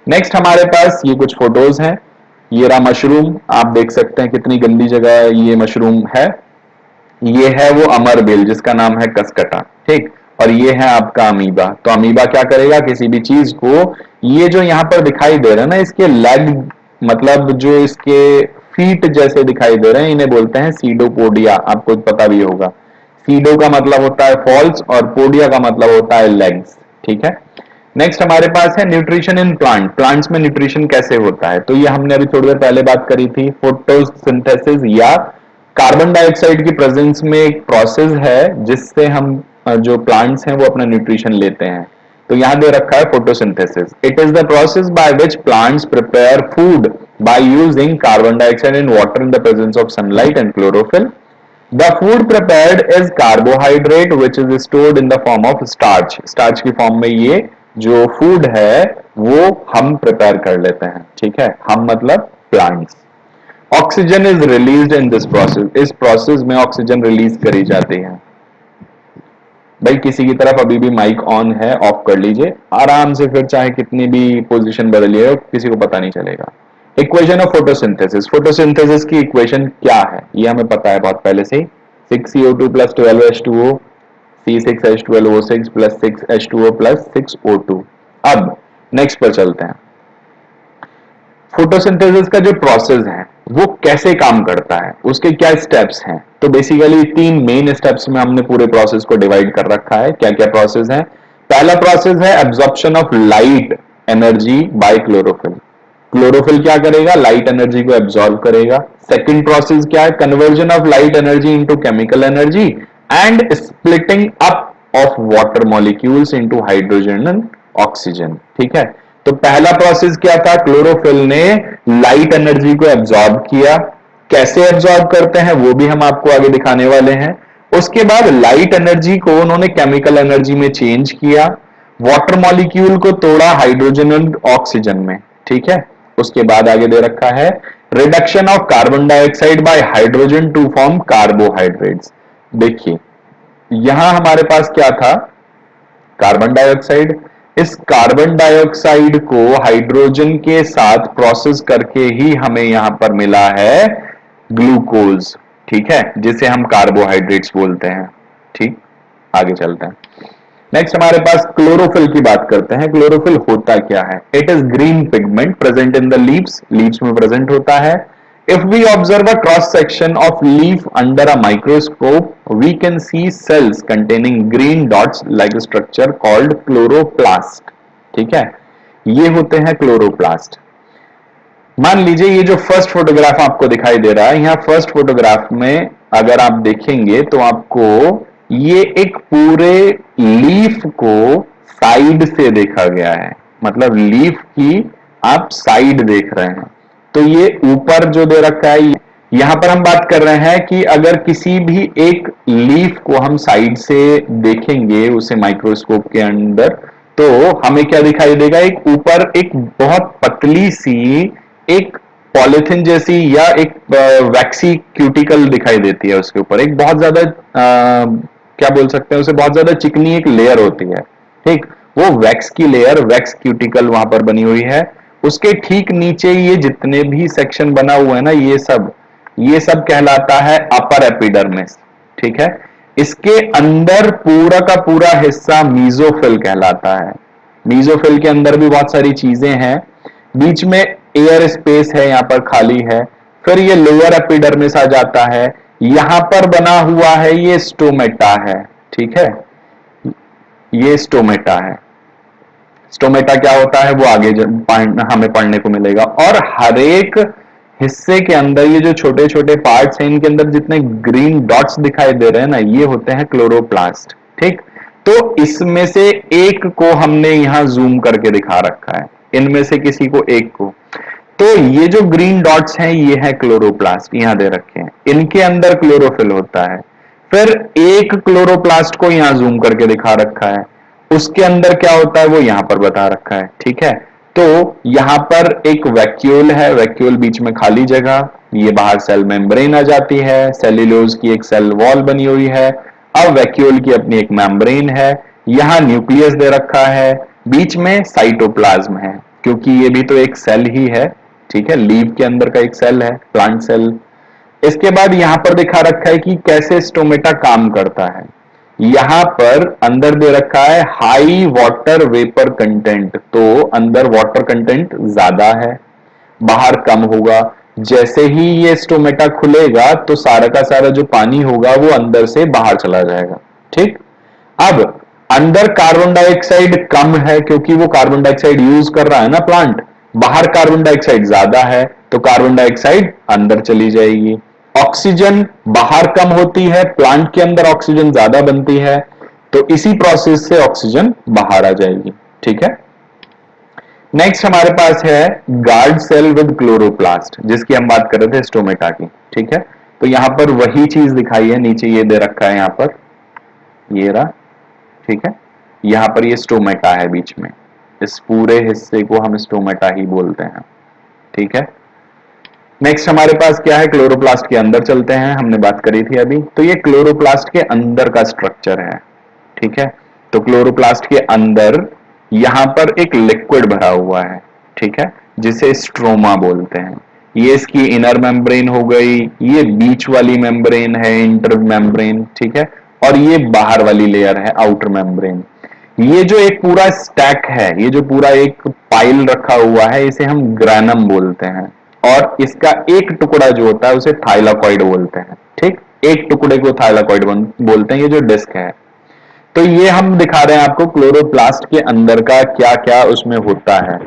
नेक्स्ट हमारे पास ये कुछ फोटोज हैं। ये रहा मशरूम, आप देख सकते हैं कितनी गंदी जगह ये मशरूम है। ये है वो अमर बेल जिसका नाम है कसकटा, ठीक। और ये है आपका अमीबा। तो अमीबा क्या करेगा, किसी भी चीज को, ये जो यहां पर दिखाई दे रहा है ना, इसके लेग मतलब जो इसके फीट जैसे दिखाई दे रहे हैं, इन्हें बोलते हैं सीडोपोडिया, आपको पता भी होगा। सीडो का मतलब होता है फॉल्स और पोडिया का मतलब होता है लेग्स, ठीक है। नेक्स्ट हमारे पास है न्यूट्रिशन इन प्लांट। प्लांट्स में न्यूट्रिशन कैसे होता है, तो ये हमने अभी थोड़ी देर पहले बात करी थी। फोटोसिंथेसिस या कार्बन डाइऑक्साइड की प्रेजेंस में एक प्रोसेस है जिससे हम जो प्लांट्स हैं वो अपना न्यूट्रिशन लेते हैं। तो यहां दे रखा है photosynthesis. It is the process by which plants prepare food by using carbon dioxide in water in the presence of sunlight and chlorophyll. The food prepared is carbohydrate which is stored in the form of starch. Starch की form में ये जो food है वो हम prepare कर लेते हैं, ठीक है। हम मतलब plants. Oxygen is released in this process. इस प्रोसेस में ऑक्सीजन रिलीज करी जाती है। भाई किसी की तरफ अभी भी माइक ऑन है, ऑफ कर लीजिए आराम से, फिर चाहे कितनी भी पोजीशन बदलिए किसी को पता नहीं चलेगा। Equation of photosynthesis. फोटोसिंथेसिस की इक्वेशन क्या है ये हमें पता है बहुत पहले से ही। 6CO2 plus 12H2O, C6H12O6 plus 6H2O plus 6O2। अब नेक्स्ट पर चलते हैं। फोटोसिंथेसिस का जो प्रोसेस है वो कैसे काम करता है, उसके क्या स्टेप्स हैं। तो बेसिकली तीन मेन स्टेप्स में हमने पूरे प्रोसेस को डिवाइड कर रखा है। क्या क्या प्रोसेस है। पहला प्रोसेस है absorption of light energy by chlorophyll. Chlorophyll क्या करेगा, लाइट एनर्जी को एब्जॉर्ब करेगा। सेकंड प्रोसेस क्या है, conversion of light energy into chemical energy and splitting up of water molecules into hydrogen and oxygen. ठीक है, तो पहला प्रोसेस क्या था, क्लोरोफिल ने लाइट एनर्जी को एब्जॉर्ब किया। कैसे एब्जॉर्ब करते हैं वो भी हम आपको आगे दिखाने वाले हैं। उसके बाद लाइट एनर्जी को उन्होंने केमिकल एनर्जी में चेंज किया, वाटर मॉलिक्यूल को तोड़ा हाइड्रोजन और ऑक्सीजन में। ठीक है, उसके बाद आगे दे रखा है reduction of carbon dioxide by hydrogen to form carbohydrates. देखिए यहां हमारे पास क्या था, कार्बन डाइऑक्साइड। इस कार्बन डाइऑक्साइड को हाइड्रोजन के साथ प्रोसेस करके ही हमें यहां पर मिला है ग्लूकोज। ठीक है, जिसे हम कार्बोहाइड्रेट्स बोलते हैं। ठीक, आगे चलते हैं। नेक्स्ट हमारे पास क्लोरोफिल की बात करते हैं। क्लोरोफिल होता क्या है, it is green pigment present in the leaves, leaves में प्रेजेंट होता है। If we observe a cross section of leaf under a microscope, we can see cells containing green dots like a structure called chloroplast. ठीक है, ये होते हैं chloroplast. मान लीजिए ये जो फर्स्ट फोटोग्राफ आपको दिखाई दे रहा है, यहाँ फर्स्ट फोटोग्राफ में अगर आप देखेंगे तो आपको ये एक पूरे लीफ को साइड से देखा गया है, मतलब लीफ की आप साइड देख रहे हैं। तो ये ऊपर जो दे रखा है, यहां पर हम बात कर रहे हैं कि अगर किसी भी एक लीफ को हम साइड से देखेंगे उसे माइक्रोस्कोप के अंदर, तो हमें क्या दिखाई देगा, एक ऊपर एक बहुत पतली सी एक पॉलिथीन जैसी या एक वैक्सी क्यूटिकल दिखाई देती है, उसके ऊपर एक बहुत ज्यादा क्या बोल सकते हैं उसे, बहुत ज्यादा चिकनी एक लेयर होती है। ठीक, वो वैक्स की लेयर, वैक्स क्यूटिकल वहां पर बनी हुई है। उसके ठीक नीचे ये जितने भी सेक्शन बना हुआ है ना, ये सब कहलाता है अपर एपिडर्मिस। ठीक है, इसके अंदर पूरा का पूरा हिस्सा मीजोफिल कहलाता है। मीजोफिल के अंदर भी बहुत सारी चीजें हैं, बीच में एयर स्पेस है, यहां पर खाली है। फिर ये लोअर एपिडर्मिस आ जाता है, यहां पर बना हुआ है ये स्टोमेटा है। ठीक है, ये स्टोमेटा है। स्टोमेटा क्या होता है वो आगे हमें पढ़ने को मिलेगा। और हर एक हिस्से के अंदर ये जो छोटे छोटे पार्ट्स हैं, इनके अंदर जितने ग्रीन डॉट्स दिखाई दे रहे हैं ना, ये होते हैं क्लोरोप्लास्ट। ठीक, तो इसमें से एक को हमने यहां जूम करके दिखा रखा है, इनमें से किसी को एक को। तो ये जो ग्रीन डॉट्स हैं ये है क्लोरोप्लास्ट, यहां दे रखे हैं, इनके अंदर क्लोरोफिल होता है। फिर एक क्लोरोप्लास्ट को यहां जूम करके दिखा रखा है, उसके अंदर क्या होता है वो यहां पर बता रखा है। ठीक है, तो यहां पर एक वैक्यूल है, वैक्यूल बीच में खाली जगह, ये बाहर सेल मेम्ब्रेन आ जाती है, सेल्यूलोज की एक सेल वॉल बनी हुई है। अब वैक्यूल की अपनी एक मेम्ब्रेन है, यहां न्यूक्लियस दे रखा है, बीच में साइटोप्लाज्म है, क्योंकि ये भी तो एक सेल ही है। ठीक है, लीव के अंदर का एक सेल है, प्लांट सेल। इसके बाद यहां पर दिखा रखा है कि कैसे स्टोमेटा काम करता है। यहां पर अंदर दे रखा है हाई वाटर वेपर कंटेंट, तो अंदर वाटर कंटेंट ज्यादा है, बाहर कम होगा। जैसे ही ये स्टोमेटा खुलेगा तो सारा का सारा जो पानी होगा वो अंदर से बाहर चला जाएगा। ठीक, अब अंदर कार्बन डाइऑक्साइड कम है क्योंकि वो कार्बन डाइऑक्साइड यूज कर रहा है ना प्लांट, बाहर कार्बन डाइऑक्साइड ज्यादा है तो कार्बन डाइऑक्साइड अंदर चली जाएगी। ऑक्सीजन बाहर कम होती है, प्लांट के अंदर ऑक्सीजन ज्यादा बनती है, तो इसी प्रोसेस से ऑक्सीजन बाहर आ जाएगी। ठीक है, नेक्स्ट हमारे पास है गार्ड सेल विद क्लोरोप्लास्ट, जिसकी हम बात कर रहे थे स्टोमेटा की। ठीक है, तो यहां पर वही चीज दिखाई है, नीचे ये दे रखा है, यहां पर ये रहा। ठीक है, यहां पर ये स्टोमेटा है बीच में, इस पूरे हिस्से को हम स्टोमेटा ही बोलते हैं। ठीक है, नेक्स्ट हमारे पास क्या है, क्लोरोप्लास्ट के अंदर चलते हैं, हमने बात करी थी अभी। तो ये क्लोरोप्लास्ट के अंदर का स्ट्रक्चर है। ठीक है, तो क्लोरोप्लास्ट के अंदर यहां पर एक लिक्विड भरा हुआ है। ठीक है, जिसे स्ट्रोमा बोलते हैं। ये इसकी इनर मेम्ब्रेन हो गई, ये बीच वाली मेम्ब्रेन है इंटर मेम्ब्रेन। ठीक है, और ये बाहर वाली लेयर है आउटर मेम्ब्रेन। ये जो एक पूरा स्टैक है, ये जो पूरा एक पाइल रखा हुआ है, इसे हम ग्रैनम बोलते हैं। और इसका एक टुकड़ा जो होता है उसे थाइलाकॉइड बोलते हैं। ठीक, एक टुकड़े को थाइलाकॉइड बोलते हैं, ये जो डिस्क है। तो ये हम दिखा रहे हैं आपको क्लोरोप्लास्ट के अंदर का क्या क्या उसमें होता है।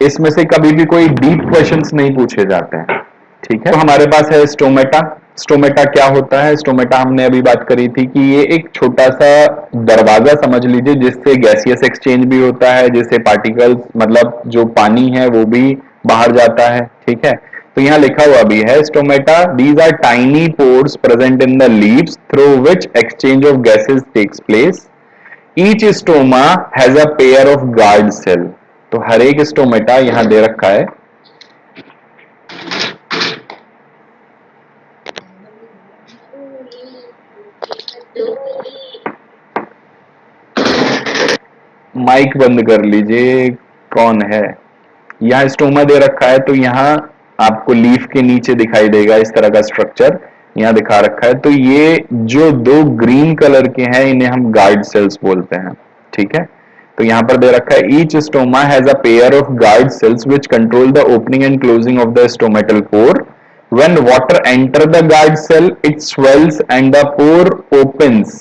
इसमें से कभी भी कोई डीप क्वेश्चंस नहीं पूछे जाते हैं। ठीक है, तो हमारे पास है स्टोमेटा, स्टोमेटा क्या होता है? स्टोमेटा हमने अभी बात करी थी कि ये एक छोटा सा दरवाजा समझ लीजिए, जिससे गैसियस एक्सचेंज भी होता है, जिससे पार्टिकल्स मतलब जो पानी है वो भी बाहर जाता है, ठीक है। तो यहाँ लिखा हुआ भी है stomata, these are tiny pores present in the leaves through which exchange of gases takes place. Each stoma has a pair of guard cell. तो हर एक स्टोमेटा यहां दे रखा है। माइक बंद कर लीजिए, कौन है? यहाँ स्टोमा दे रखा है, तो यहाँ आपको लीफ के नीचे दिखाई देगा इस तरह का स्ट्रक्चर यहाँ दिखा रखा है। तो ये जो दो ग्रीन कलर के हैं इन्हें हम गार्ड सेल्स बोलते हैं, ठीक है। तो यहाँ पर दे रखा है each stoma has a pair of guard cells which control the opening and closing of the stomatal pore. When water enter the guard cell, it swells and the pore opens.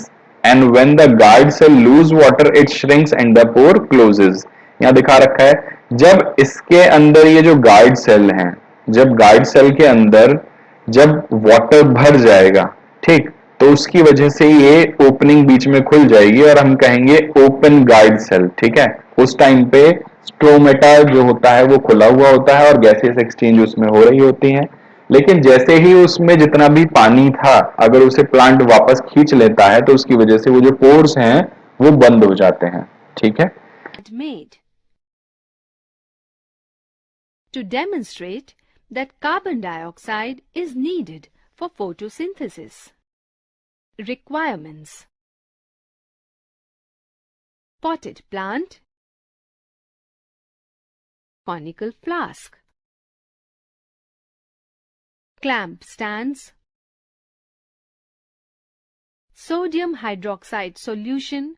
And when the guard cell lose water, it shrinks and the pore closes. यहाँ दिखा रखा है जब इसके अंदर ये जो guard cell हैं, जब गार्ड सेल के अंदर जब वाटर भर जाएगा, ठीक, तो उसकी वजह से ये ओपनिंग बीच में खुल जाएगी और हम कहेंगे ओपन गार्ड सेल, ठीक है। उस टाइम पे स्ट्रोमेटा जो होता है वो खुला हुआ होता है और गैसेस एक्सचेंज उसमें हो रही होती हैं। लेकिन जैसे ही उसमें जितना भी पानी था, अगर उसे प्लांट वापस खींच लेता है तो उसकी वजह से वो जो पोर्स हैं वो बंद हो जाते हैं, ठीक है। Made to demonstrate that carbon dioxide is needed for photosynthesis. Requirements: potted plant, conical flask, clamp stands, sodium hydroxide solution,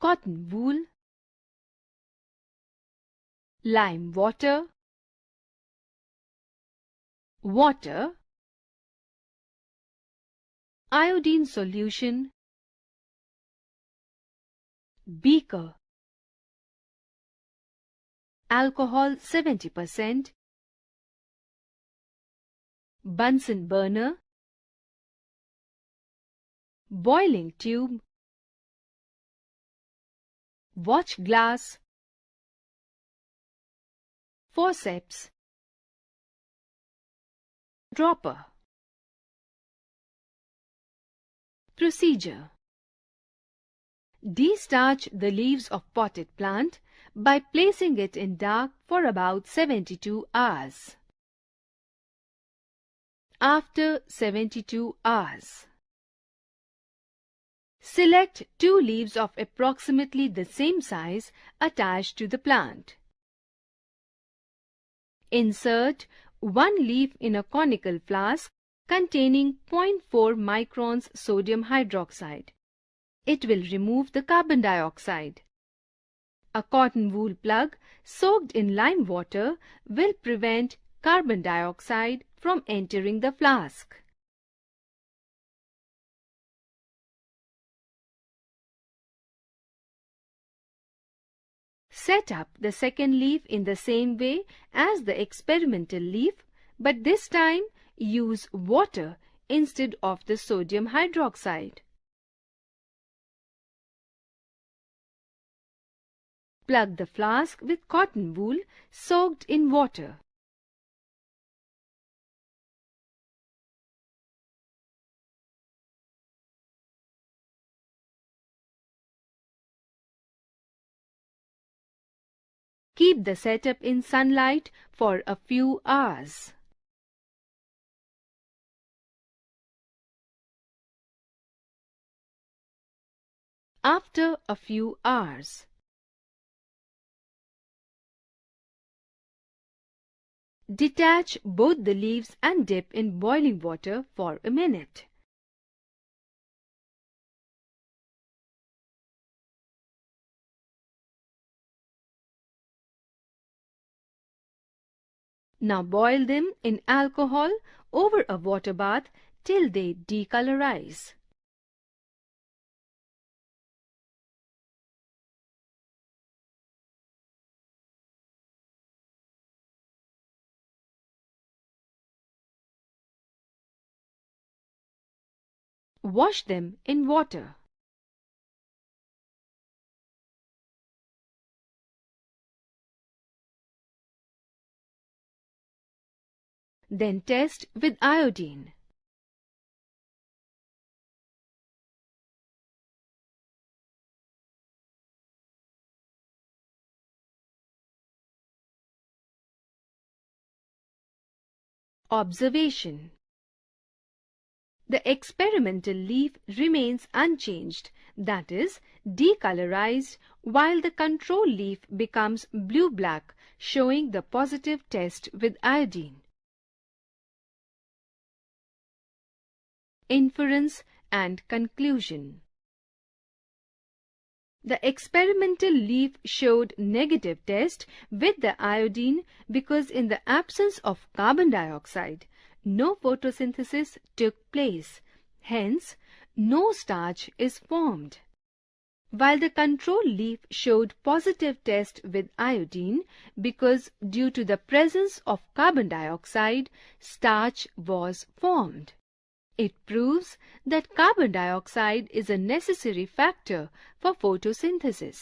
cotton wool, lime water, water, iodine solution, beaker, alcohol 70%, Bunsen burner, boiling tube, watch glass, forceps, dropper. Procedure: destarch the leaves of potted plant by placing it in dark for about 72 hours. After 72 hours, select 2 leaves of approximately the same size attached to the plant. Insert 1 leaf in a conical flask containing 0.4 microns sodium hydroxide. It will remove the carbon dioxide. A cotton wool plug soaked in lime water will prevent carbon dioxide from entering the flask. Set up the second leaf in the same way as the experimental leaf, but this time use water instead of the sodium hydroxide. Plug the flask with cotton wool soaked in water. Keep the setup in sunlight for a few hours. After a few hours, detach both the leaves and dip in boiling water for a minute. Now boil them in alcohol over a water bath till they decolorize. wash them in water. Then test with iodine. Observation. The experimental leaf remains unchanged, that is, decolorized, while the control leaf becomes blue-black, showing the positive test with iodine. Inference and conclusion. The experimental leaf showed negative test with the iodine because in the absence of carbon dioxide, no photosynthesis took place. Hence, no starch is formed. While the control leaf showed positive test with iodine because due to the presence of carbon dioxide, starch was formed. It proves that carbon dioxide is a necessary factor for photosynthesis.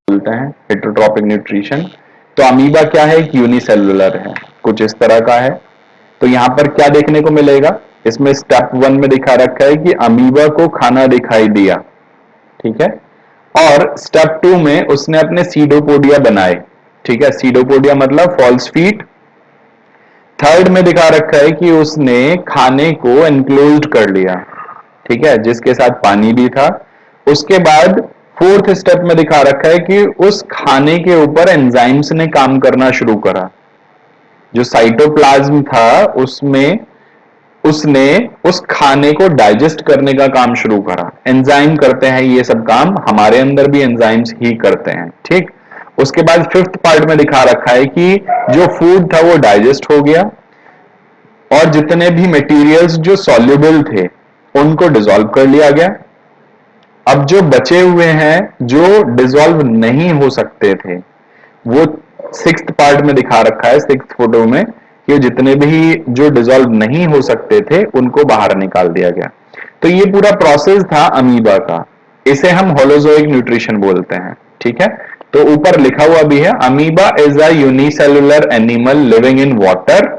बोलते हैं heterotrophic nutrition. तो amoeba क्या है? एक unicellular है, कुछ इस तरह का है। तो यहां पर क्या देखने को मिलेगा? इसमें स्टेप 1 में दिखा रखा है कि अमीबा को खाना दिखाई दिया, ठीक है, और स्टेप 2 में उसने अपने सीडोपोडिया बनाए, ठीक है, सीडोपोडिया मतलब फॉल्स फीट। थर्ड में दिखा रखा है कि उसने खाने को एनक्लोज्ड कर लिया, ठीक है, जिसके साथ पानी भी था। उसके बाद फोर्थ स्टेप में दिखा रखा है कि उस खाने के ऊपर एंजाइम्स ने काम करना शुरू करा। जो साइटोप्लाज्म था उसमें उसने उस खाने को डाइजेस्ट करने का काम शुरू करा। एंजाइम करते हैं ये सब काम, हमारे अंदर भी एंजाइम्स ही करते हैं, ठीक। उसके बाद फिफ्थ पार्ट में दिखा रखा है कि जो फूड था वो डाइजेस्ट हो गया और जितने भी मटेरियल्स जो सॉल्युबल थे उनको डिसॉल्व कर लिया गया। अब जो बचे हुए हैं जो डिसॉल्व नहीं हो सकते थे वो सिक्स्थ पार्ट में दिखा रखा है, सिक्स्थ फोटो में, कि जितने भी जो डिसॉल्व नहीं हो सकते थे उनको बाहर निकाल दिया गया। तो ये पूरा प्रोसेस था अमीबा का, इसे हम होलोजोइक न्यूट्रिशन बोलते हैं, ठीक है। तो ऊपर लिखा हुआ भी है, amoeba is a unicellular animal living in water.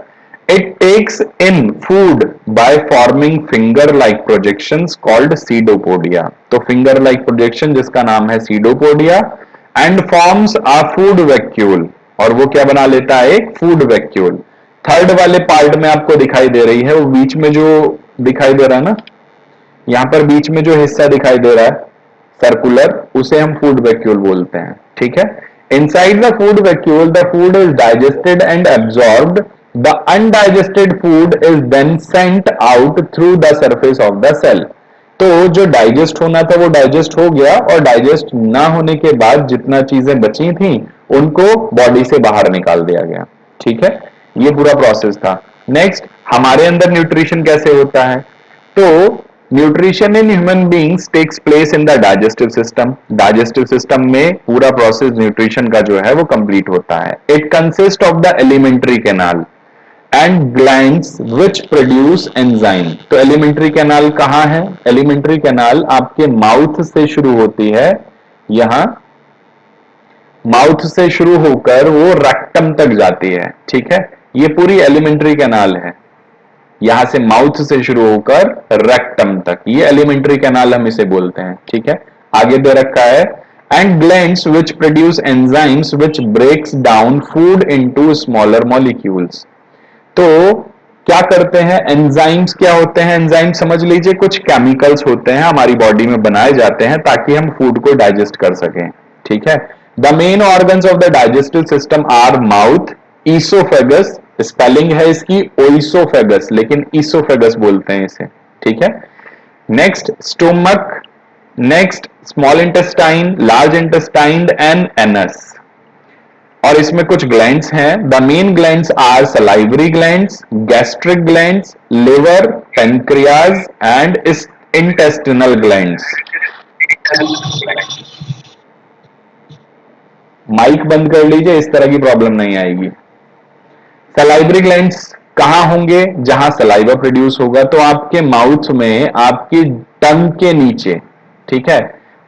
It takes in food by forming finger-like projections called pseudopodia. तो finger-like projection जिसका नाम है pseudopodia and forms a food vacuole, और वो क्या बना लेता है? एक food vacuole। थर्ड वाले पार्ट में आपको दिखाई दे रही है, वो बीच में जो दिखाई दे रहा है ना, यहां पर बीच में जो हिस्सा दिखाई दे रहा है सर्कुलर, उसे हम फूड वैक्यूल बोलते हैं, ठीक है। Inside the food vacuole the food is digested and absorbed. The undigested food is then sent out through the surface of the cell. तो जो डाइजेस्ट होना था वो डाइजेस्ट हो गया और डाइजेस्ट ना होने के बाद जितना चीजें बची थी उनको बॉडी से बाहर निकाल दिया गया, ठीक है। ये पूरा प्रोसेस था। नेक्स्ट, हमारे अंदर न्यूट्रिशन कैसे होता है? तो nutrition in human beings takes place in the digestive system. Digestive system में पूरा प्रोसेस न्यूट्रिशन का जो है वो कंप्लीट होता है। It consist of the alimentary canal and glands which produce enzyme. तो एलिमेंट्री कैनाल कहां है? एलिमेंट्री कैनाल आपके माउथ से शुरू होती है, यहां माउथ से शुरू होकर वो रेक्टम तक जाती है, ठीक है। ये पूरी एलिमेंट्री कैनाल है, यहां से माउथ से शुरू होकर रेक्टम तक, ये एलिमेंट्री कैनाल हम इसे बोलते हैं, ठीक है। आगे दे रखा है and glands which produce enzymes which breaks down food into smaller molecules. तो क्या करते हैं एंजाइम्स? क्या होते हैं एंजाइम? समझ लीजिए कुछ केमिकल्स होते हैं हमारी बॉडी में बनाए जाते हैं ताकि हम फूड को डाइजेस्ट कर सकें, ठीक है। The main organs of the digestive system are mouth, oesophagus, spelling है इसकी ओइसोफेगस लेकिन ईसोफेगस बोलते हैं इसे, ठीक है। Next stomach, next small intestine, large intestine and anus. और इसमें कुछ ग्लैंड्स हैं। The main glands are salivary glands, gastric glands, liver, pancreas and intestinal glands. Mic बंद कर लीजिए, इस तरह की प्रॉब्लम नहीं आएगी। सलाइवरी ग्लैंड्स कहां होंगे? जहां सलाइवा प्रोड्यूस होगा। तो आपके माउथ में आपकी टंग के नीचे, ठीक है।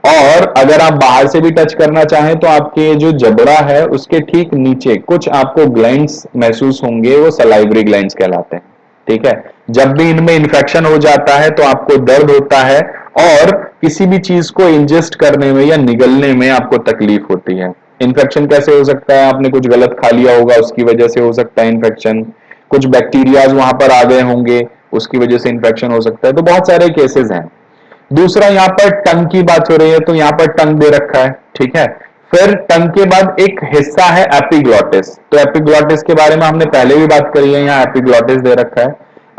और अगर आप बाहर से भी टच करना चाहें तो आपके जो जबड़ा है उसके ठीक नीचे कुछ आपको ग्लैंड्स महसूस होंगे, वो सलाइवरी ग्लैंड्स कहलाते हैं, ठीक है। जब भी इनमें इन्फेक्शन हो जाता है तो आपको दर्द होता है और किसी भी चीज को इंजेस्ट करने में या निगलने में आपको तकलीफ होती है। इन्फेक्शन कैसे हो सकता है? आपने कुछ गलत खा लिया होगा, उसकी वजह से हो सकता है इन्फेक्शन, कुछ बैक्टीरियाज वहां पर आ गए होंगे, उसकी वजह से इन्फेक्शन हो सकता है। तो बहुत सारे केसेस हैं। दूसरा, यहां पर टंग की बात हो रही है तो यहां पर टंग दे रखा है, ठीक है। फिर टंग के बाद एक हिस्सा है एपिग्लॉटिस। तो एपिग्लॉटिस के बारे में हमने पहले भी बात करी है, यहां एपिग्लॉटिस दे रखा है।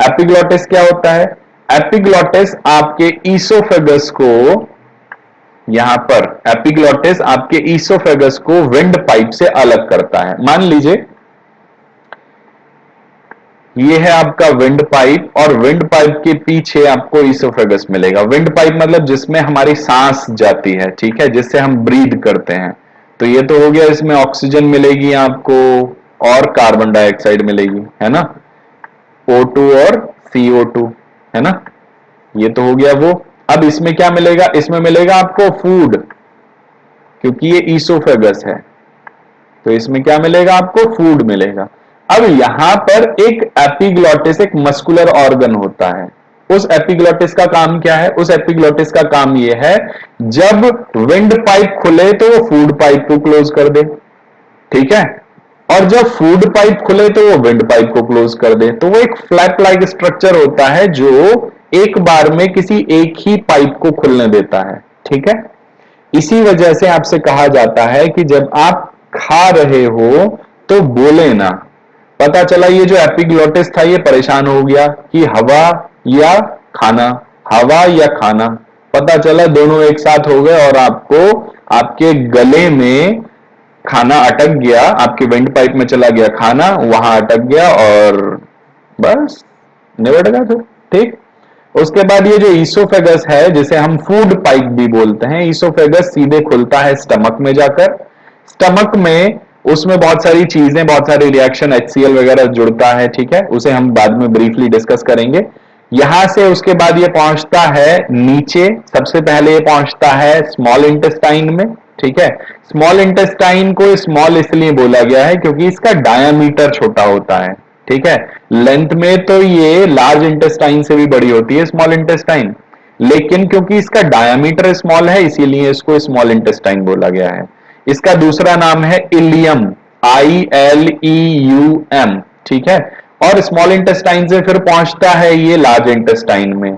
एपिग्लॉटिस क्या होता है? एपिग्लॉटिस आपके ईसोफेगस को, यहां पर एपिग्लॉटिस आपके ईसोफेगस को विंड पाइप से अलग करता है। मान लीजिए ये है आपका विंड पाइप और विंड पाइप के पीछे आपको ईसोफेगस मिलेगा। विंड पाइप मतलब जिसमें हमारी सांस जाती है, ठीक है, जिससे हम ब्रीद करते हैं। तो ये तो हो गया, इसमें ऑक्सीजन मिलेगी आपको और कार्बन डाइऑक्साइड मिलेगी, है ना, O2 और CO2, है ना। ये तो हो गया वो। अब इसमें क्या मिलेगा? इसमें मिलेगा आपको फूड, क्योंकि ये ईसोफेगस है। तो इसमें क्या मिलेगा? आपको फूड मिलेगा। अब यहां पर एक एपिग्लॉटिस, एक मस्कुलर ऑर्गन होता है। उस एपिग्लॉटिस का काम क्या है? उस एपिग्लॉटिस का काम यह है, जब विंड पाइप खुले तो वो फूड पाइप को क्लोज कर दे, ठीक है। और जब फूड पाइप खुले तो वो विंड पाइप को क्लोज कर दे। तो वो एक फ्लैप लाइक स्ट्रक्चर होता है जो एक बार में किसी एक ही पाइप को खुलने देता है, ठीक है। इसी वजह से आपसे कहा जाता है कि जब आप खा रहे हो तो बोले ना। पता चला ये जो एपिग्लॉटिस था ये परेशान हो गया कि हवा या खाना, हवा या खाना। पता चला दोनों एक साथ हो गए और आपको आपके गले में खाना अटक गया, आपके विंड पाइप में चला गया खाना, वहां अटक गया और बस निबट गया फिर, ठीक। उसके बाद ये जो ईसोफेगस है, जिसे हम फूड पाइप भी बोलते हैं, ईसोफेगस सीधे खुलता है स्टमक में जाकर। स्टमक में उसमें बहुत सारी चीजें, बहुत सारे रिएक्शन, HCl वगैरह जुड़ता है, ठीक है, उसे हम बाद में ब्रीफली डिस्कस करेंगे। यहां से उसके बाद ये पहुंचता है नीचे। सबसे पहले ये पहुंचता है स्मॉल इंटेस्टाइन में, ठीक है। स्मॉल इंटेस्टाइन को स्मॉल इसलिए बोला गया है क्योंकि इसका डायामीटर छोटा होता है, ठीक है। लेंथ में तो ये लार्ज इंटेस्टाइन से भी बड़ी होती है स्मॉल इंटेस्टाइन, लेकिन क्योंकि इसका डायामीटर स्मॉल है इसीलिए इसको स्मॉल इंटेस्टाइन बोला गया है। इसका दूसरा नाम है इलियम, ILEUM, ठीक है। और स्मॉल इंटेस्टाइन से फिर पहुंचता है ये लार्ज इंटेस्टाइन में।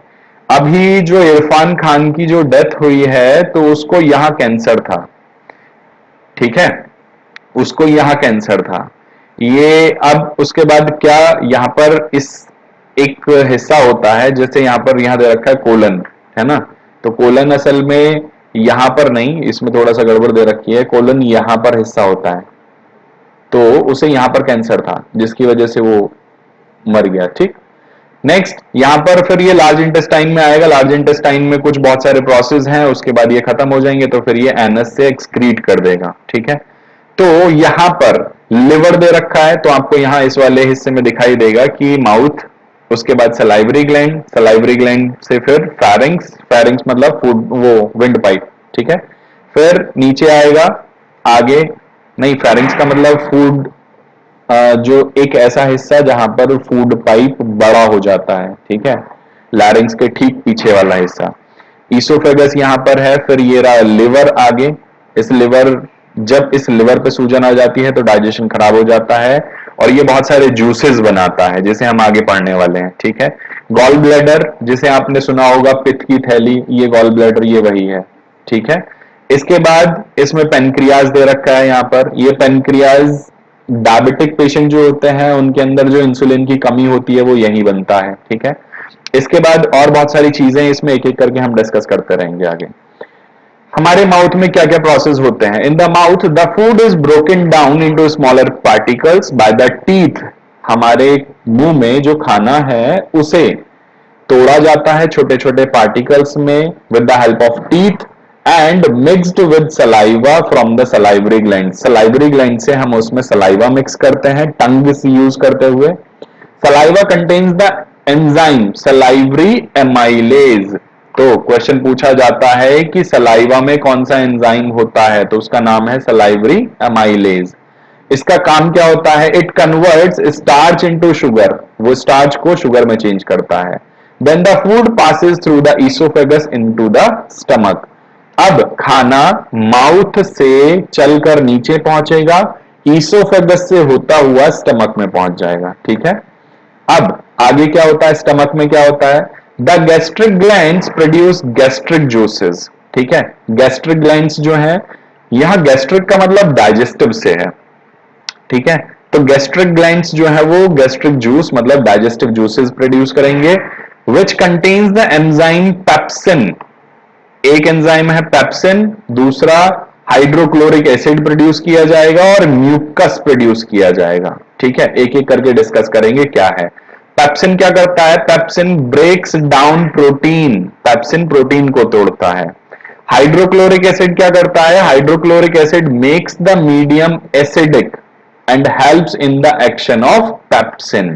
अभी जो इरफान खान की जो डेथ हुई है तो उसको यहां कैंसर था, ठीक है, उसको यहां कैंसर था। ये अब उसके बाद क्या, यहां पर इस एक हिस्सा होता है, जैसे यहां पर यहां दे रखा है कोलन, है ना। तो कोलन असल में यहां पर नहीं, इसमें थोड़ा सा गड़बड़ दे रखी है, कोलन यहां पर हिस्सा होता है। तो उसे यहां पर कैंसर था जिसकी वजह से वो मर गया, ठीक। नेक्स्ट यहां पर फिर ये लार्ज इंटेस्टाइन में आएगा। लार्ज इंटेस्टाइन में कुछ बहुत सारे प्रोसेस हैं, उसके बाद ये खत्म हो जाएंगे तो फिर ये एनस से एक्सक्रीट कर देगा, ठीक है। तो यहां पर लिवर दे रखा है, तो आपको यहां इस वाले हिस्से में दिखाई देगा कि माउथ, उसके बाद सलाइवरी ग्लैंड, सलाइवरी ग्लैंड से फिर फेरिंग्स, फेरिंग्स मतलब फूड, वो विंड पाइप, ठीक है। फिर नीचे आएगा, आगे नहीं, फेरिंग्स का मतलब फूड, जो एक ऐसा हिस्सा जहां पर फूड पाइप बड़ा हो जाता है, ठीक है, लैरिंग्स के ठीक पीछे वाला हिस्सा। ईसोफेगस यहां पर है, फिर ये रहा लिवर आगे। इस लिवर, जब इस लिवर पे सूजन आ जाती है तो डाइजेशन खराब हो जाता है और ये बहुत सारे जूसेस बनाता है जिसे हम आगे पढ़ने वाले हैं, ठीक है। गॉल ब्लैडर, जिसे आपने सुना होगा पित्त की थैली, ये गॉल ब्लैडर ये वही है, ठीक है। इसके बाद इसमें पेनक्रियाज दे रखा है यहां पर। ये पेनक्रियाज डायबिटिक पेशेंट जो होते हैं उनके अंदर जो इंसुलिन की कमी होती है वो यही बनता है, ठीक है। इसके बाद और बहुत सारी चीजें इसमें एक एक करके हम डिस्कस करते रहेंगे आगे। हमारे माउथ में क्या क्या प्रोसेस होते हैं? In the mouth the food is broken down into smaller particles by the teeth. हमारे मुंह में जो खाना है उसे तोड़ा जाता है छोटे छोटे पार्टिकल्स में with the help of teeth and mixed with saliva from the salivary gland. Salivary gland से हम उसमें सलाइवा मिक्स करते हैं टंग से यूज करते हुए। Saliva contains the enzyme salivary amylase. तो क्वेश्चन पूछा जाता है कि सलाइवा में कौन सा एंजाइम होता है, तो उसका नाम है सलाइवरी एमाइलेज। इसका काम क्या होता है? It converts starch into sugar, वो स्टार्च को शुगर में चेंज करता है। Then the food passes through the oesophagus into the stomach. अब खाना माउथ से चलकर नीचे पहुंचेगा, ईसोफेगस से होता हुआ स्टमक में पहुंच जाएगा। ठीक है, अब आगे क्या होता है? स्टमक में क्या होता है? The gastric glands produce gastric juices. ठीक है, गैस्ट्रिक ग्लैंड्स जो है, यहां गैस्ट्रिक का मतलब डाइजेस्टिव से है। ठीक है, तो गैस्ट्रिक ग्लैंड्स जो है वो गैस्ट्रिक जूस मतलब डाइजेस्टिव जूसेस प्रोड्यूस करेंगे, which contains the enzyme pepsin. एक एंजाइम है पेप्सिन, दूसरा हाइड्रोक्लोरिक एसिड प्रोड्यूस किया जाएगा और म्यूकस प्रोड्यूस किया जाएगा। ठीक है, एक एक करके डिस्कस करेंगे क्या है। पेप्सिन क्या करता है? Pepsin breaks down protein, pepsin protein को तोड़ता है। हाइड्रोक्लोरिक एसिड क्या करता है? Hydrochloric acid makes the medium acidic and helps in the action of pepsin.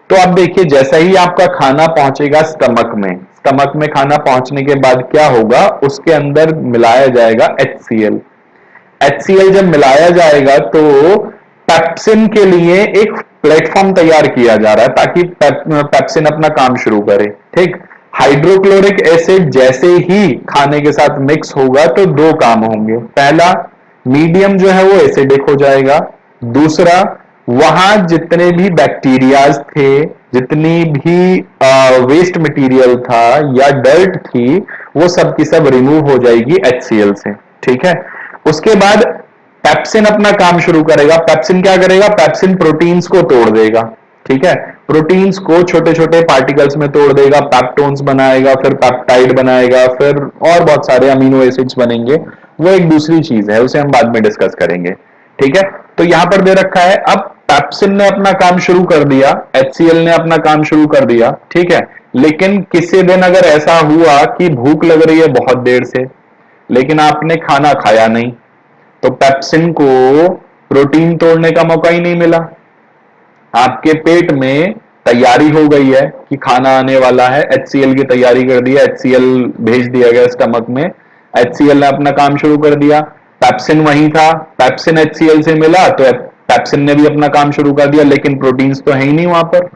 तो अब देखिए, जैसा ही आपका खाना पहुंचेगा स्टमक में, स्टमक में खाना पहुंचने के बाद क्या होगा? उसके अंदर मिलाया जाएगा HCl। HCl जब मिलाया जाएगा तो पेप्सिन के लिए एक प्लेटफॉर्म तैयार किया जा रहा है ताकि पेप्सिन अपना काम शुरू करे। ठीक, हाइड्रोक्लोरिक एसिड जैसे ही खाने के साथ मिक्स होगा तो दो काम होंगे। पहला, मीडियम जो है वो एसिडिक हो जाएगा। दूसरा, वहां जितने भी बैक्टीरियाज थे, जितनी भी वेस्ट मटेरियल था या डर्ट थी, वो सब की सब रिमूव हो जाएगी HCl से। ठीक है, उसके बाद पेप्सिन अपना काम शुरू करेगा। पेप्सिन क्या करेगा? पेप्सिन प्रोटीन्स को तोड़ देगा। ठीक है, प्रोटीन्स को छोटे छोटे पार्टिकल्स में तोड़ देगा, पेप्टोन्स बनाएगा, फिर पेप्टाइड बनाएगा, फिर और बहुत सारे अमीनो एसिड्स बनेंगे। वो एक दूसरी चीज है, उसे हम बाद में डिस्कस करेंगे। ठीक है, तो यहां पर दे रखा है, अब पेप्सिन ने अपना काम शुरू कर दिया, HCl ने अपना काम शुरू कर दिया। ठीक है, लेकिन किसी दिन अगर ऐसा हुआ कि भूख लग रही है बहुत देर से, लेकिन आपने खाना खाया नहीं, तो पेप्सिन को प्रोटीन तोड़ने का मौका ही नहीं मिला। आपके पेट में तैयारी हो गई है कि खाना आने वाला है, HCl की तैयारी कर दी है, HCl भेज दिया गया स्टमक में, HCl ने अपना काम शुरू कर दिया। पेप्सिन वहीं था, पेप्सिन HCl से मिला तो पेप्सिन ने भी अपना काम शुरू कर दिया, लेकिन प्रोटीन्स तो है ही नहीं वहां पर।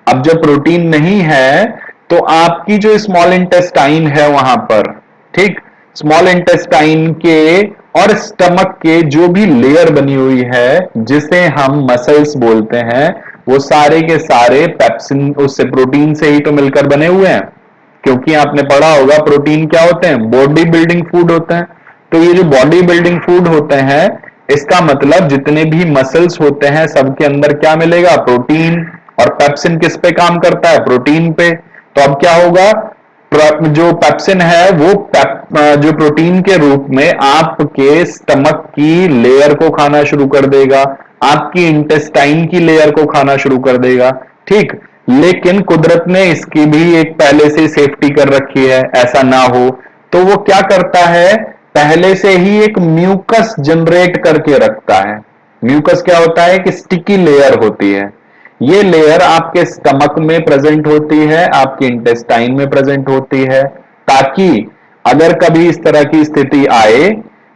अब जब प्रोटीन नहीं है तो आपकी जो स्मॉल इंटेस्टाइन है वहां पर, ठीक, स्मॉल इंटेस्टाइन के और स्टमक के जो भी लेयर बनी हुई है जिसे हम मसल्स बोलते हैं, वो सारे के सारे पेप्सिन उससे प्रोटीन से ही तो मिलकर बने हुए हैं। क्योंकि आपने पढ़ा होगा प्रोटीन क्या होते हैं? बॉडी बिल्डिंग फूड होते हैं। तो ये जो बॉडी बिल्डिंग फूड होते हैं, इसका मतलब जितने भी मसल्स होते हैं सबके अंदर क्या मिलेगा? प्रोटीन। और पेप्सिन किस पे काम करता है? प्रोटीन पे। तो अब क्या होगा? जो पेप्सिन है वो जो प्रोटीन के रूप में आपके स्टमक की लेयर को खाना शुरू कर देगा, आपकी इंटेस्टाइन की लेयर को खाना शुरू कर देगा। ठीक, लेकिन कुदरत ने इसकी भी एक पहले से सेफ्टी कर रखी है, ऐसा ना हो। तो वो क्या करता है? पहले से ही एक म्यूकस जनरेट करके रखता है। म्यूकस क्या होता है? कि स्टिकी लेयर होती है। ये लेयर आपके स्टमक में प्रेजेंट होती है, आपके इंटेस्टाइन में प्रेजेंट होती है, ताकि अगर कभी इस तरह की स्थिति आए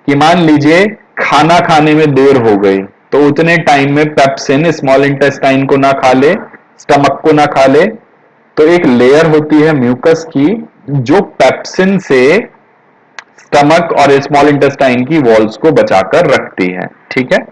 कि मान लीजिए खाना खाने में देर हो गई, तो उतने टाइम में पेप्सिन स्मॉल इंटेस्टाइन को ना खा ले, स्टमक को ना खा ले, तो एक लेयर होती है म्यूकस की जो पेप्सिन से स्टमक और स्मॉल इंटेस्टाइन की वॉल्स को बचाकर रखती है। ठीक है,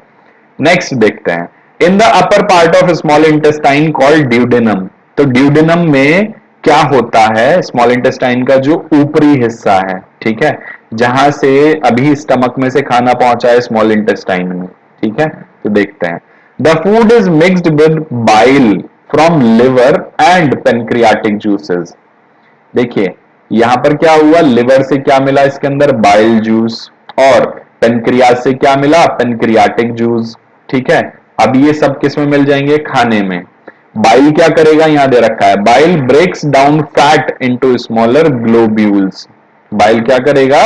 नेक्स्ट देखते हैं। In the upper part of small intestine called duodenum. तो ड्यूडेनम में क्या होता है? स्मॉल इंटेस्टाइन का जो ऊपरी हिस्सा है, ठीक है, जहां से अभी स्टमक में से खाना पहुंचा है स्मॉल इंटेस्टाइन में। ठीक है, तो देखते हैं। The food is mixed with bile from liver and pancreatic juices. देखिए यहां पर क्या हुआ? लिवर से क्या मिला इसके अंदर? Bile juice. और पेनक्रियास से क्या मिला? Pancreatic juice. ठीक है, अब ये सब किस में मिल जाएंगे? खाने में। बाइल क्या करेगा? यहां दे रखा है, bile breaks down fat into smaller globules. Bile क्या करेगा?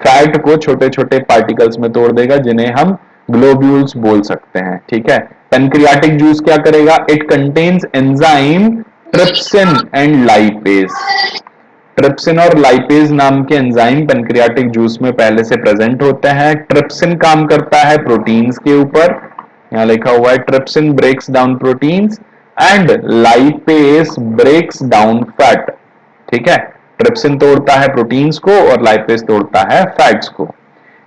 फैट को छोटे छोटे पार्टिकल्स में तोड़ देगा, जिन्हें हम ग्लोब्यूल्स बोल सकते हैं। ठीक है, पेनक्रियाटिक जूस क्या करेगा? It contains enzyme trypsin and lipase. Trypsin और लाइपेज नाम के एंजाइम पेनक्रियाटिक जूस में पहले से प्रेजेंट होते हैं। ट्रिप्सिन काम करता है प्रोटीन्स के ऊपर, यहां लिखा हुआ है trypsin breaks down proteins and lipase breaks down fat. ठीक है, ट्रिप्सिन तोड़ता है प्रोटीन्स को और लाइपेज तोड़ता है फैट्स को।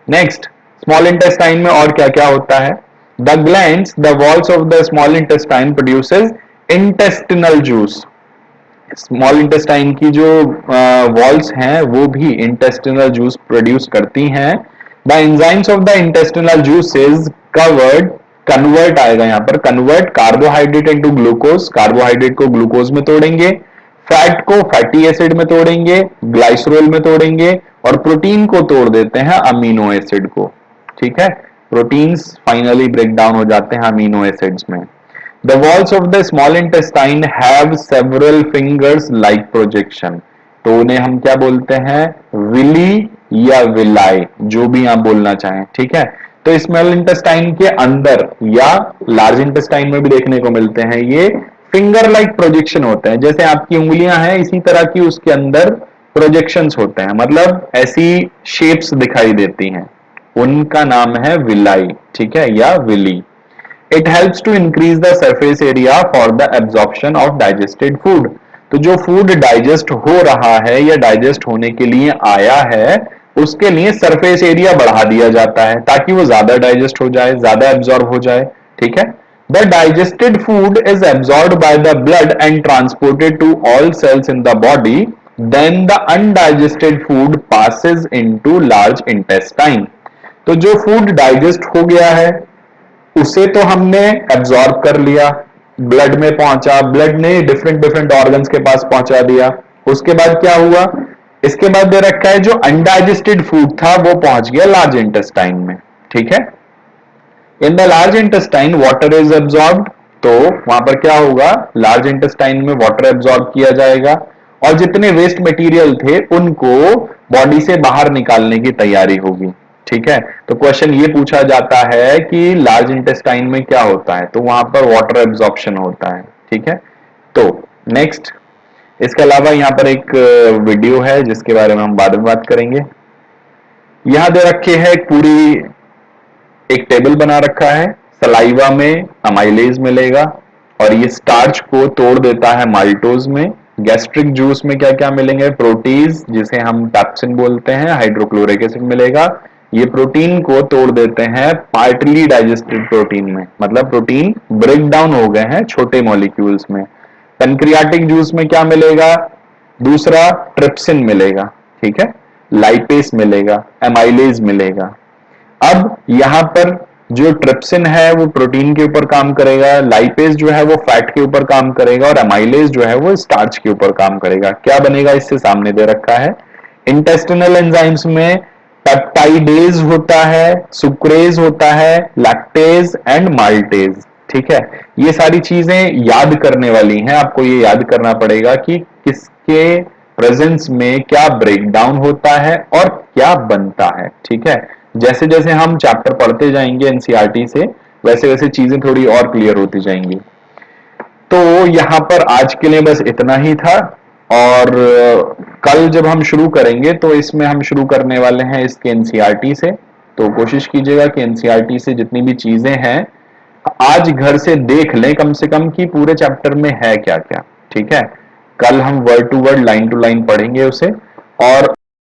नेक्स्ट, स्मॉल इंटेस्टाइन में और क्या क्या होता है? The glands, the walls of the small intestine produces intestinal juice. Small intestine की जो वॉल्स हैं वो भी इंटेस्टिनल जूस प्रोड्यूस करती हैं। The enzymes of the intestinal juices covered, convert आएगा यहां पर, convert carbohydrate into glucose, carbohydrate को ग्लूकोज में तोड़ेंगे, फैट को फैटी एसिड में तोड़ेंगे, ग्लाइसरोल में तोड़ेंगे और प्रोटीन को तोड़ देते हैं अमीनो एसिड को। ठीक है, प्रोटीन्स फाइनली ब्रेक डाउन हो जाते हैं अमीनो एसिड्स में। The walls of the small intestine have several fingers like projection. तो उन्हें हम क्या बोलते हैं? विली या विलाई, जो भी आप बोलना चाहें। ठीक है, तो स्मॉल इंटेस्टाइन के अंदर या लार्ज इंटेस्टाइन में भी देखने को मिलते हैं ये फिंगर लाइक प्रोजेक्शन होते हैं। जैसे आपकी उंगलियां हैं इसी तरह की उसके अंदर प्रोजेक्शंस होते हैं, मतलब ऐसी शेप्स दिखाई देती हैं, उनका नाम है विलाई। ठीक है, या Willie. It helps to increase the surface area for the absorption of digested food. तो जो फूड डाइजेस्ट हो रहा है या डाइजेस्ट होने के लिए आया है उसके लिए सरफेस एरिया बढ़ा दिया जाता है ताकि वो ज्यादा डाइजेस्ट हो जाए, ज्यादा एब्जॉर्ब हो जाए। ठीक है, the digested food is absorb by the blood and transported to all cells in the body, then the undigested food passes into large intestine. तो जो फूड डाइजेस्ट हो गया है उसे तो हमने एब्जॉर्ब कर लिया, ब्लड में पहुंचा, ब्लड ने डिफरेंट डिफरेंट ऑर्गन्स के पास पहुंचा दिया। उसके बाद क्या हुआ? इसके बाद दे रखा है जो अनडाइजेस्टेड फूड था वो पहुंच गया लार्ज इंटेस्टाइन में। ठीक है, in the large intestine water is absorbed, तो वहां पर क्या होगा? लार्ज इंटेस्टाइन में वाटर एब्जॉर्ब किया जाएगा और जितने वेस्ट मटेरियल थे उनको बॉडी से बाहर निकालने की तैयारी होगी। ठीक है, तो क्वेश्चन ये पूछा जाता है कि लार्ज इंटेस्टाइन में क्या होता है, तो वहां पर वाटर एब्जॉर्प्शन होता है। ठीक है, तो नेक्स्ट, इसके अलावा यहां पर एक वीडियो है जिसके बारे में हम बाद में बात करेंगे। यहां दे रखे है पूरी एक टेबल बना रखा है, सलाइवा में अमाइलेज मिलेगा और ये स्टार्च को तोड़ देता है माल्टोज में। गैस्ट्रिक जूस में क्या क्या मिलेंगे? प्रोटीज जिसे हम पैप्सिन बोलते हैं, हाइड्रोक्लोरिक एसिड मिलेगा, ये प्रोटीन को तोड़ देते हैं पार्टली डाइजेस्टेड प्रोटीन में, मतलब प्रोटीन ब्रेक डाउन हो गए हैं छोटे मॉलिक्यूल्स में। पेनक्रियाटिक जूस में क्या मिलेगा? दूसरा ट्रिप्सिन मिलेगा। ठीक है, लाइपेस मिलेगा, एमाइलेज मिलेगा। अब यहां पर जो ट्रिप्सिन है वो प्रोटीन के ऊपर काम करेगा, लाइपेज जो है वो फैट के ऊपर काम करेगा और एमाइलेज जो है वो स्टार्च के ऊपर काम करेगा। क्या बनेगा? इससे सामने दे रखा है। इंटेस्टिनल एंजाइम्स में पेप्टाइडेज होता है, सुक्रेज होता है, लैक्टेज एंड माल्टेज। ठीक है, ये सारी चीजें याद करने वाली हैं, आपको ये याद करना पड़ेगा कि किसके प्रेजेंस में क्या ब्रेकडाउन होता है और क्या बनता है। ठीक है, जैसे जैसे हम चैप्टर पढ़ते जाएंगे एनसीईआरटी से वैसे वैसे चीजें थोड़ी और क्लियर होती जाएंगी। तो यहां पर आज के लिए बस इतना ही था और कल जब हम शुरू करेंगे तो इसमें हम शुरू करने वाले हैं इसके एनसीईआरटी से। तो कोशिश कीजिएगा कि एनसीईआरटी से जितनी भी चीजें हैं आज घर से देख लें कम से कम कि पूरे चैप्टर में है क्या क्या। ठीक है, कल हम word to word line to line पढ़ेंगे उसे और